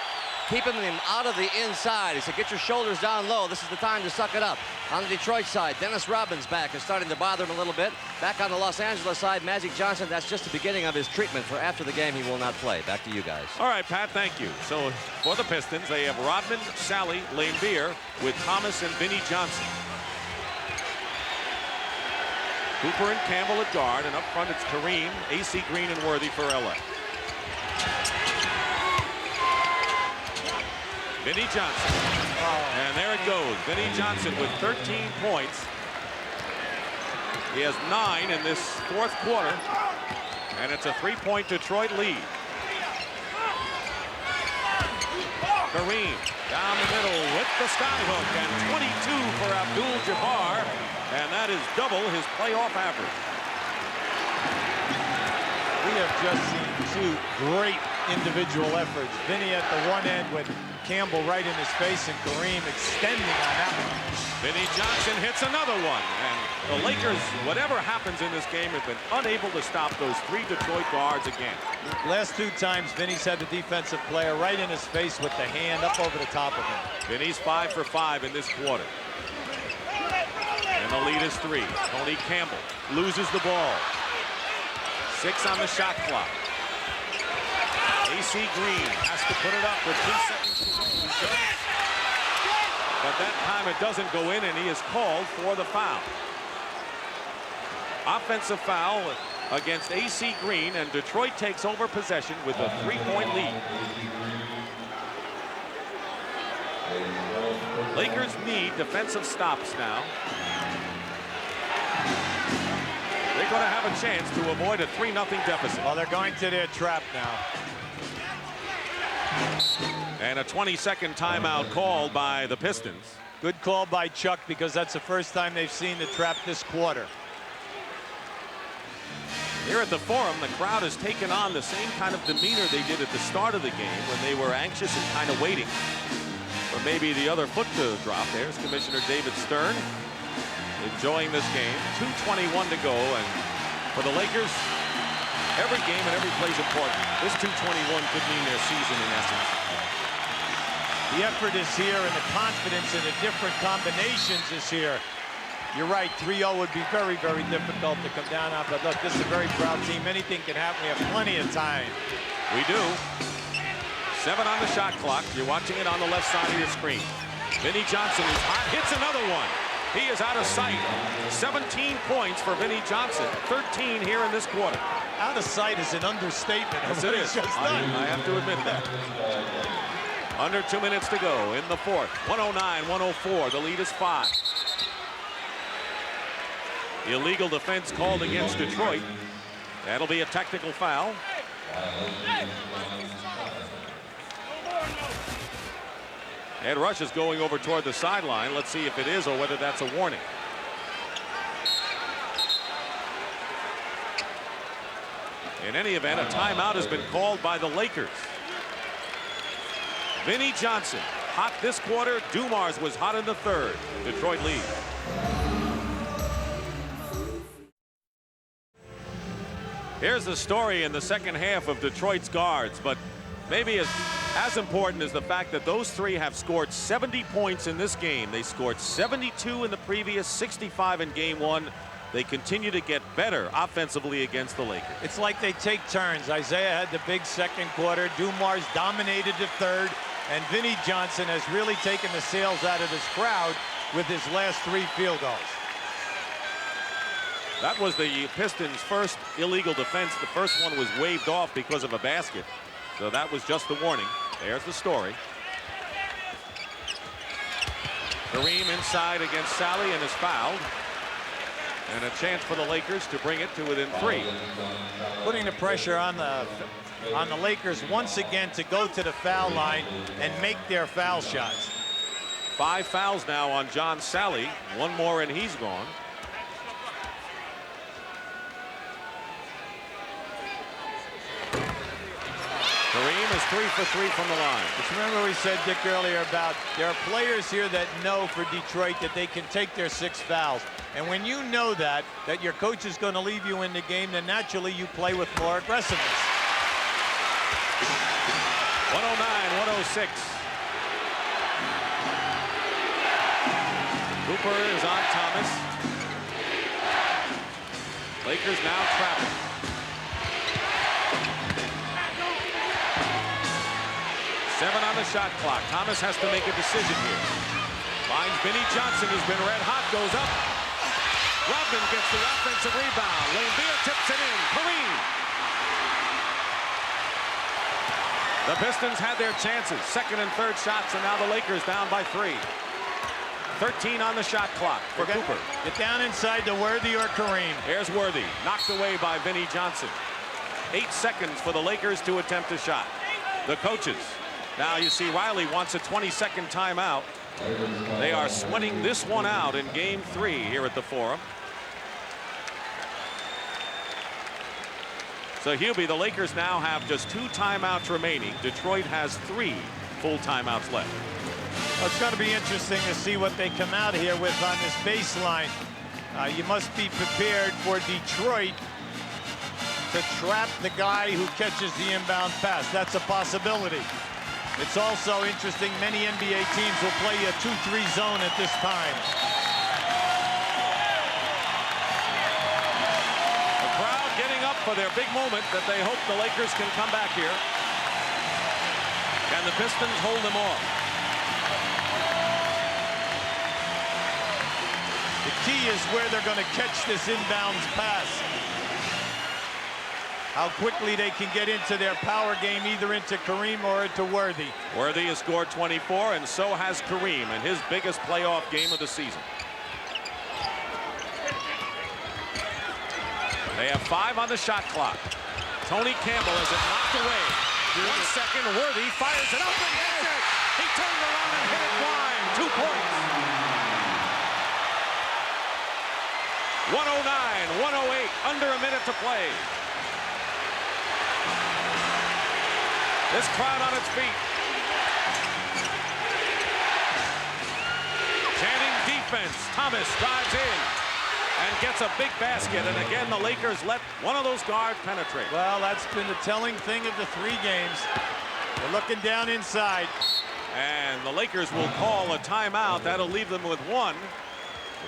C: keeping him out of the inside. He said, get your shoulders down low. This is the time to suck it up. On the Detroit side, Dennis Rodman's back is starting to bother him a little bit. Back on the Los Angeles side, Magic Johnson, that's just the beginning of his treatment. For after the game, he will not play. Back to you guys.
A: All right, Pat, thank you. So for the Pistons, they have Rodman, Sally, Laimbeer with Thomas and Vinnie Johnson. Cooper and Campbell at guard, and up front it's Kareem, A.C. Green, and Worthy for L.A. Vinnie Johnson. And there it goes. Vinnie Johnson with 13 points. He has 9 in this 4th quarter. And it's a 3-point Detroit lead. Kareem down the middle with the skyhook, and 22 for Abdul-Jabbar. And that is double his playoff average.
G: We have just seen 2 great individual efforts. Vinny at the one end with Campbell right in his face, and Kareem extending on that one.
A: Vinnie Johnson hits another one, and the Lakers, whatever happens in this game, have been unable to stop those 3 Detroit guards again.
G: Last 2 times, Vinny's had the defensive player right in his face with the hand up over the top of him.
A: Vinny's 5 for 5 in this quarter. And the lead is 3. Tony Campbell loses the ball. 6 on the shot clock. A.C. Green has to put it up with 2 seconds to go. But that time it doesn't go in, and he is called for the foul. Offensive foul against A.C. Green, and Detroit takes over possession with a 3-point lead. Lakers need defensive stops now. They're going to have a chance to avoid a 3-0 deficit.
G: Well, they're going to their trap now.
A: And a 20-second timeout called by the Pistons.
G: Good call by Chuck, because that's the first time they've seen the trap this quarter.
A: Here at the Forum, the crowd has taken on the same kind of demeanor they did at the start of the game, when they were anxious and kind of waiting for maybe the other foot to drop. There's Commissioner David Stern enjoying this game. 2:21 to go, and for the Lakers, every game and every play is important. This 2:21 could mean their season in essence.
G: The effort is here, and the confidence in the different combinations is here. You're right, 3-0 would be very, very difficult to come down on, but look, this is a very proud team. Anything can happen. We have plenty of time.
A: We do. 7 on the shot clock. You're watching it on the left side of your screen. Vinnie Johnson is hot, hits another one. He is out of sight. 17 points for Vinnie Johnson. 13 here in this quarter.
G: Out of sight is an understatement.
A: Yes, it is. I have to admit that. Under 2 minutes to go in the 4th. 109-104. The lead is 5. Illegal defense called against Detroit. That'll be a technical foul. Ed Rush is going over toward the sideline. Let's see if it is or whether that's a warning. In any event, a timeout has been called by the Lakers. Vinnie Johnson, hot this quarter. Dumars was hot in the 3rd. Detroit leads. Here's the story in the second half of Detroit's guards, but maybe as important is the fact that those three have scored 70 points in this game. They scored 72 in the previous, 65 in game one. They continue to get better offensively against the Lakers.
G: It's like they take turns. Isaiah had the big second quarter. Dumars dominated the third. And Vinnie Johnson has really taken the sails out of this crowd with his last 3 field goals.
A: That was the Pistons' first illegal defense. The first one was waved off because of a basket. So that was just the warning. There's the story. Kareem inside against Sally and is fouled. And a chance for the Lakers to bring it to within 3.
G: Putting the pressure on the Lakers once again to go to the foul line and make their foul shots.
A: 5 fouls now on John Sally. 1 more and he's gone. Kareem is 3 for 3 from the line.
G: Just remember we said, Dick, earlier about there are players here that know for Detroit that they can take their 6 fouls. And when you know that your coach is going to leave you in the game, then naturally you play with more aggressiveness.
A: 109-106. Cooper is on Thomas. Lakers now trapping. 7 on the shot clock. Thomas has to make a decision here. Finds Vinnie Johnson, who's been red hot, goes up. Rodman gets the offensive rebound. Laimbeer tips it in. Kareem. The Pistons had their chances. Second and third shots, and now the Lakers down by 3. 13 on the shot clock for Cooper.
G: Get down inside to Worthy or Kareem.
A: Here's Worthy, knocked away by Vinnie Johnson. 8 seconds for the Lakers to attempt a shot. The coaches. Now you see Riley wants a 20-second timeout. They are sweating this one out in game 3 here at the Forum. So Hubie, the Lakers now have just 2 timeouts remaining. Detroit has 3 full timeouts left.
G: Well, it's going to be interesting to see what they come out here with on this baseline. You must be prepared for Detroit to trap the guy who catches the inbound pass. That's a possibility. It's also interesting, many NBA teams will play a 2-3 zone at this time.
A: The crowd getting up for their big moment that they hope the Lakers can come back here. Can the Pistons hold them off?
G: The key is where they're going to catch this inbounds pass. How quickly they can get into their power game, either into Kareem or into Worthy.
A: Worthy has scored 24, and so has Kareem in his biggest playoff game of the season. They have 5 on the shot clock. Tony Campbell has it knocked away. 1 second, Worthy fires it up and hits it. He turned around and hit it wide. 2 points. 109-108, under a minute to play. This crowd on its feet. Chanting defense. Thomas drives in and gets a big basket. And again, the Lakers let one of those guards penetrate.
G: Well, that's been the telling thing of the 3 games. They're looking down inside.
A: And the Lakers will call a timeout. That'll leave them with 1.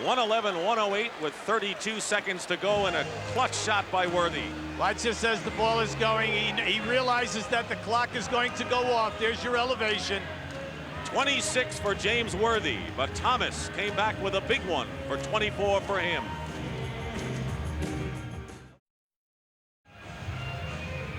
A: 111-108 with 32 seconds to go, and a clutch shot by Worthy.
G: Watch this as the ball is going. He realizes that the clock is going to go off. There's your elevation.
A: 26 for James Worthy, but Thomas came back with a big one for 24 for him.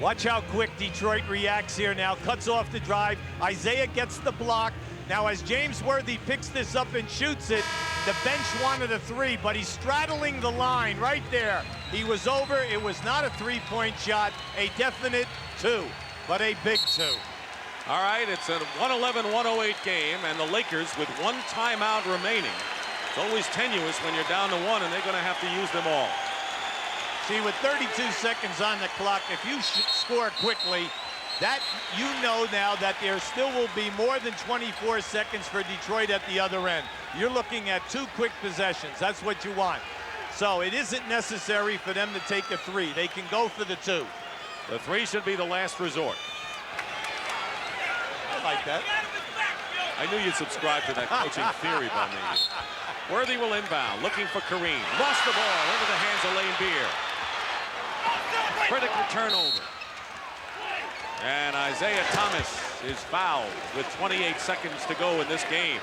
G: Watch how quick Detroit reacts here now. Cuts off the drive. Isaiah gets the block. Now as James Worthy picks this up and shoots it, the bench wanted a 3, but he's straddling the line right there. He was over. It was not a 3-point shot, a definite 2, but a big 2.
A: All right, it's a 111-108 game, and the Lakers with 1 timeout remaining. It's always tenuous when you're down to 1, and they're going to have to use them all.
G: See, with 32 seconds on the clock, if you score quickly, that you know now that there still will be more than 24 seconds for Detroit at the other end. You're looking at 2 quick possessions. That's what you want. So it isn't necessary for them to take a 3. They can go for the 2.
A: The 3 should be the last resort.
G: like that.
A: I knew you'd subscribe to that coaching theory by me. Worthy will inbound, looking for Kareem. Lost the ball into the hands of Lane Beer. Critical turnover. And Isaiah Thomas is fouled with 28 seconds to go in this game.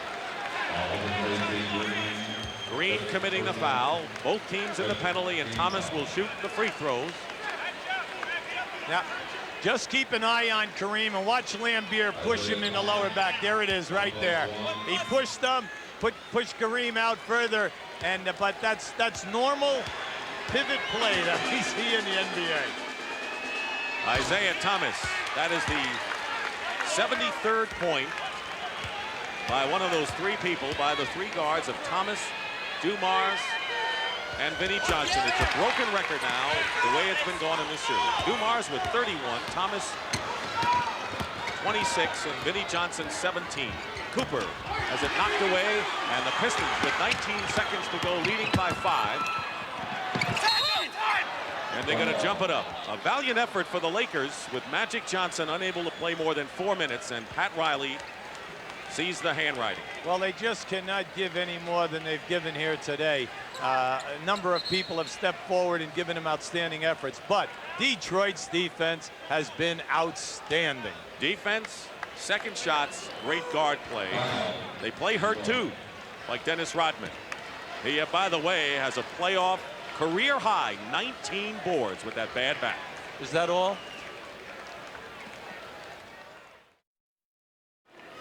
A: Green committing the foul. Both teams in the penalty, and Thomas will shoot the free throws.
G: Now, just keep an eye on Kareem and watch Lambier push him in the lower back. There it is, right there. He pushed them, pushed Kareem out further, and but that's normal pivot play that we see in the NBA.
A: Isaiah Thomas, that is the 73rd point by one of those three people, by the three guards of Thomas, Dumars, and Vinnie Johnson. It's a broken record now, the way it's been going in this series. Dumars with 31, Thomas 26, and Vinnie Johnson 17. Cooper has it knocked away, and the Pistons with 19 seconds to go, leading by 5. And they're going to jump it up. A valiant effort for the Lakers with Magic Johnson unable to play more than 4 minutes, and Pat Riley sees the handwriting.
G: Well, they just cannot give any more than they've given here today. A number of people have stepped forward and given them outstanding efforts, but Detroit's defense has been outstanding.
A: Defense, second shots, great guard play. They play hurt too, like Dennis Rodman. He, by the way, has a playoff career high 19 boards with that bad back.
G: Is that all?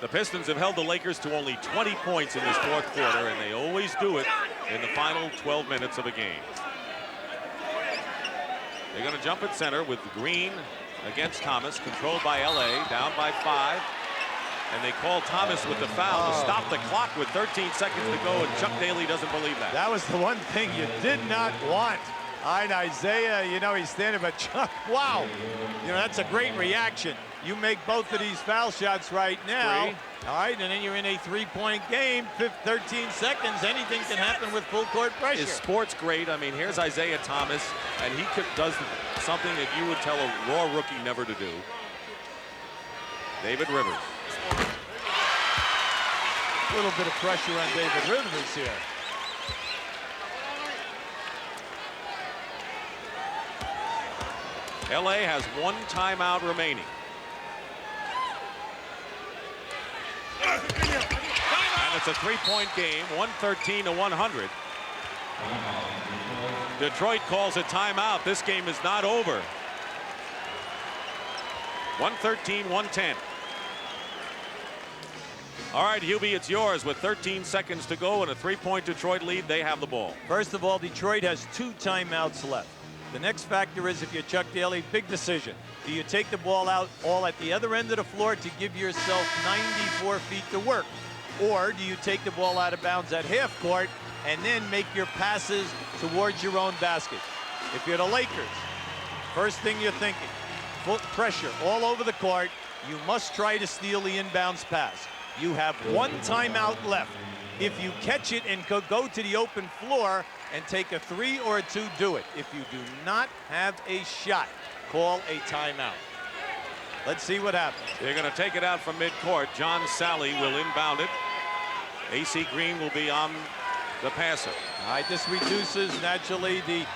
A: The Pistons have held the Lakers to only 20 points in this fourth quarter, and they always do it in the final 12 minutes of a game. They're going to jump at center with Green against Thomas, controlled by LA, down by 5. And they call Thomas with the foul to stop the clock with 13 seconds to go, and Chuck Daly doesn't believe that.
G: That was the one thing you did not want. All right, Isaiah, you know, he's standing, but Chuck, wow. You know, that's a great reaction. You make both of these foul shots right now. All right, and then you're in a 3-point game, 13 seconds. Anything can happen with full court pressure.
A: Is sports great? I mean, here's Isaiah Thomas, and he does something that you would tell a raw rookie never to do. David Rivers.
G: A little bit of pressure on David Rivers here.
A: LA has 1 timeout remaining. And it's a 3-point game, 113 to 100. Detroit calls a timeout. This game is not over. 113-110. All right, Hubie, it's yours with 13 seconds to go and a 3-point Detroit lead. They have the ball.
G: First of all, Detroit has 2 timeouts left. The next factor is, if you're Chuck Daly, big decision. Do you take the ball out all at the other end of the floor to give yourself 94 feet to work? Or do you take the ball out of bounds at half court and then make your passes towards your own basket? If you're the Lakers, first thing you're thinking, full pressure all over the court. You must try to steal the inbounds pass. You have 1 timeout left. If you catch it and go to the open floor and take a 3 or a 2, do it. If you do not have a shot, call a timeout. Let's see what happens.
A: They're going to take it out from midcourt. John Sally will inbound it. AC Green will be on the passer.
G: All right, this reduces naturally the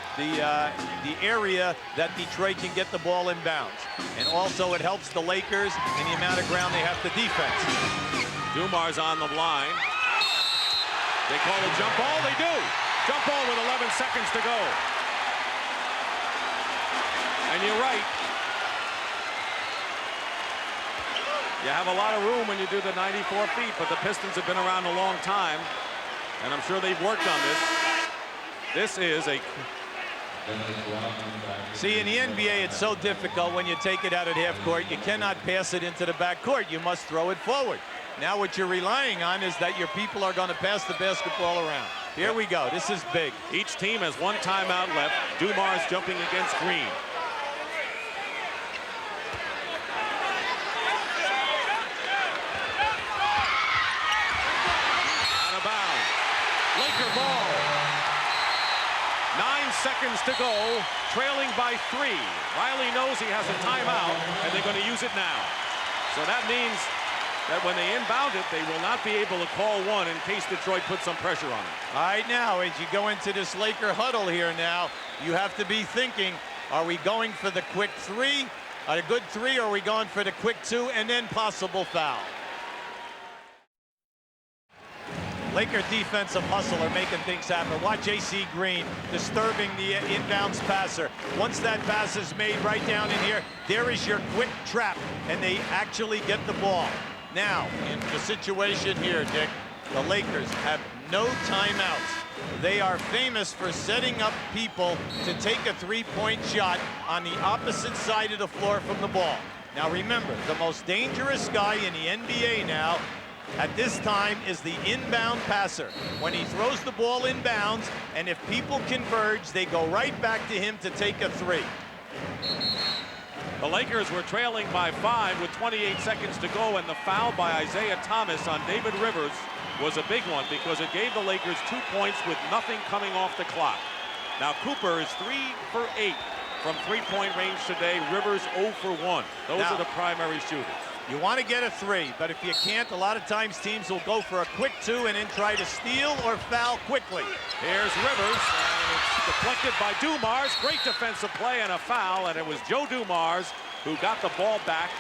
G: area that Detroit can get the ball in bounds. And also it helps the Lakers in the amount of ground they have to defense.
A: Dumars on the line. They call a jump ball. They do. Jump ball with 11 seconds to go. And you're right. You have a lot of room when you do the 94 feet, but the Pistons have been around a long time, and I'm sure they've worked on this. This is a...
G: See, in the NBA, it's so difficult when you take it out at half court. You cannot pass it into the back court. You must throw it forward. Now what you're relying on is that your people are going to pass the basketball around. Here we go. This is big.
A: Each team has 1 timeout left. Dumars jumping against Green. Out of bounds. Laker ball. 9 seconds to go, trailing by 3. Riley knows he has a timeout, and they're going to use it now. So that means that when they inbound it, they will not be able to call one in case Detroit puts some pressure on it.
G: All right, now, as you go into this Laker huddle here now, you have to be thinking, are we going for the quick three, a good three, or are we going for the quick two, and then possible foul? Laker defensive hustle are making things happen. Watch A.C. Green disturbing the inbounds passer. Once that pass is made right down in here, there is your quick trap, and they actually get the ball. Now, in the situation here, Dick, the Lakers have no timeouts. They are famous for setting up people to take a three-point shot on the opposite side of the floor from the ball. Now remember, the most dangerous guy in the NBA now at this time is the inbound passer. When he throws the ball inbounds, and if people converge, they go right back to him to take a three.
A: The Lakers were trailing by 5 with 28 seconds to go, and the foul by Isaiah Thomas on David Rivers was a big one because it gave the Lakers 2 points with nothing coming off the clock. Now Cooper is 3 for 8 from three-point range today. Rivers 0 for 1. Those are the primary shooters.
G: You want to get a three, but if you can't, a lot of times teams will go for a quick two and then try to steal or foul quickly.
A: Here's Rivers, and it's deflected by Dumars. Great defensive play and a foul, and it was Joe Dumars who got the ball back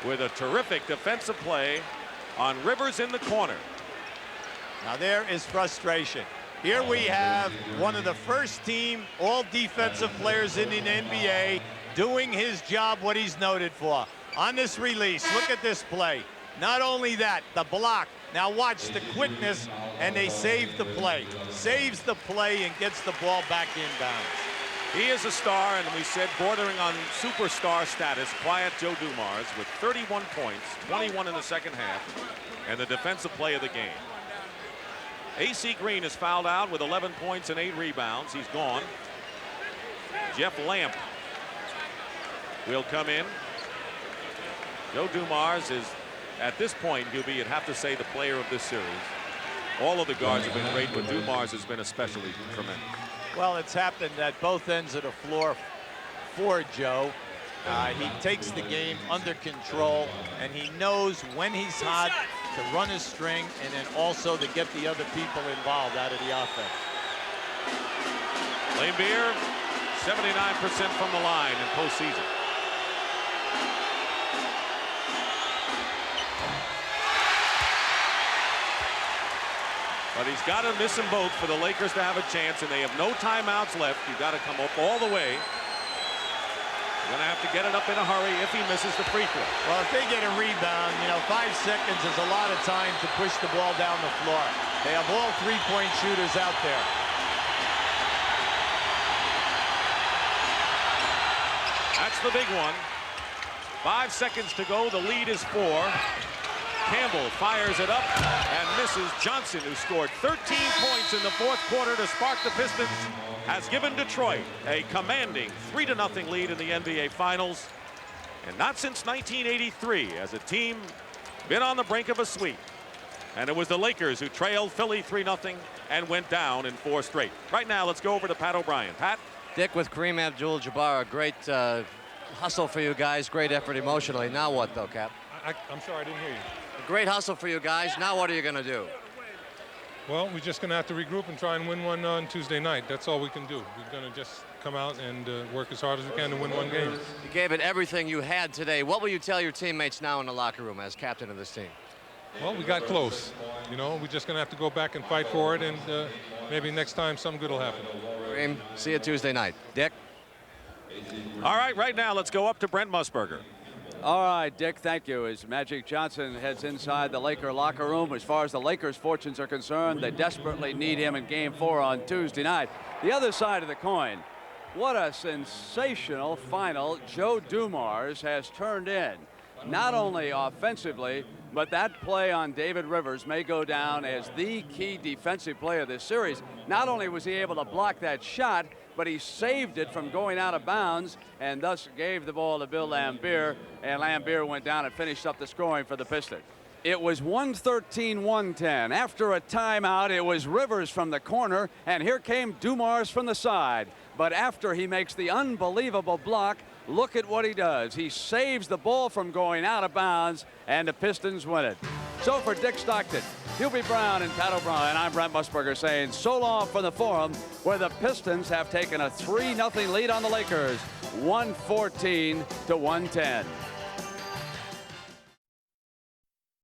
A: with a terrific defensive play on Rivers in the corner.
G: Now there is frustration. Here we have one of the first team all defensive players in the NBA doing his job, what he's noted for. On this release, look at this play. Not only that, the block. Now watch the quickness, and they save the play. Saves the play and gets the ball back inbounds.
A: He is a star, and we said bordering on superstar status. Quiet Joe Dumars with 31 points, 21 in the second half, and the defensive play of the game. A.C. Green is fouled out with 11 points and 8 rebounds. He's gone. Jeff Lamp will come in. Joe Dumars is, at this point, Hubie, you'd have to say the player of this series. All of the guards have been great, but Dumars has been especially tremendous.
G: Well, it's happened at both ends of the floor for Joe. He takes the game under control, and he knows when he's hot to run his string and then also to get the other people involved out of the offense.
A: Laimbeer, 79% from the line in postseason. But he's got to miss them both for the Lakers to have a chance, and they have no timeouts left. You've got to come up all the way. You're going to have to get it up in a hurry if he misses the free throw.
G: Well, if they get a rebound, you know, 5 seconds is a lot of time to push the ball down the floor. They have all three-point shooters out there.
A: That's the big one. 5 seconds to go. The lead is 4. Campbell fires it up and misses. Johnson, who scored 13 points in the fourth quarter to spark the Pistons, has given Detroit a commanding 3-0 lead in the NBA Finals. And not since 1983 has a team been on the brink of a sweep. And it was the Lakers who trailed Philly 3-0 and went down in 4 straight. Right now, let's go over to Pat O'Brien. Pat?
C: Dick, with Kareem Abdul-Jabbar, great hustle for you guys, great effort emotionally. Now what, though, Cap?
I: I'm sorry, I didn't hear you.
C: Great hustle for you guys. Now what are you going to do?
I: Well, we're just going to have to regroup and try and win one on Tuesday night. That's all we can do. We're going to just come out and work as hard as we can to win one game.
C: You gave it everything you had today. What will you tell your teammates now in the locker room as captain of this team?
I: Well, we got close. You know, we're just going to have to go back and fight for it, and maybe next time something good will happen.
C: Kareem, see you Tuesday night. Dick?
A: All right now, let's go up to Brent Musburger.
J: All right, Dick, thank you. As Magic Johnson heads inside the Laker locker room, as far as the Lakers' fortunes are concerned, they desperately need him in Game 4 on Tuesday night. The other side of the coin, what a sensational final Joe Dumars has turned in. Not only offensively, but that play on David Rivers may go down as the key defensive play of this series. Not only was he able to block that shot, but he saved it from going out of bounds and thus gave the ball to Bill Laimbeer, and Laimbeer went down and finished up the scoring for the Pistons. It was 113-110. After a timeout, it was Rivers from the corner, and here came Dumars from the side. But after he makes the unbelievable block, Look at what he does. He saves the ball from going out of bounds, and the Pistons win it. So for Dick Stockton, Hubie Brown, and Pat O'Brien, I'm Brent Musburger saying so long from the Forum, where the Pistons have taken a 3-0 lead on the Lakers, 114 to 110.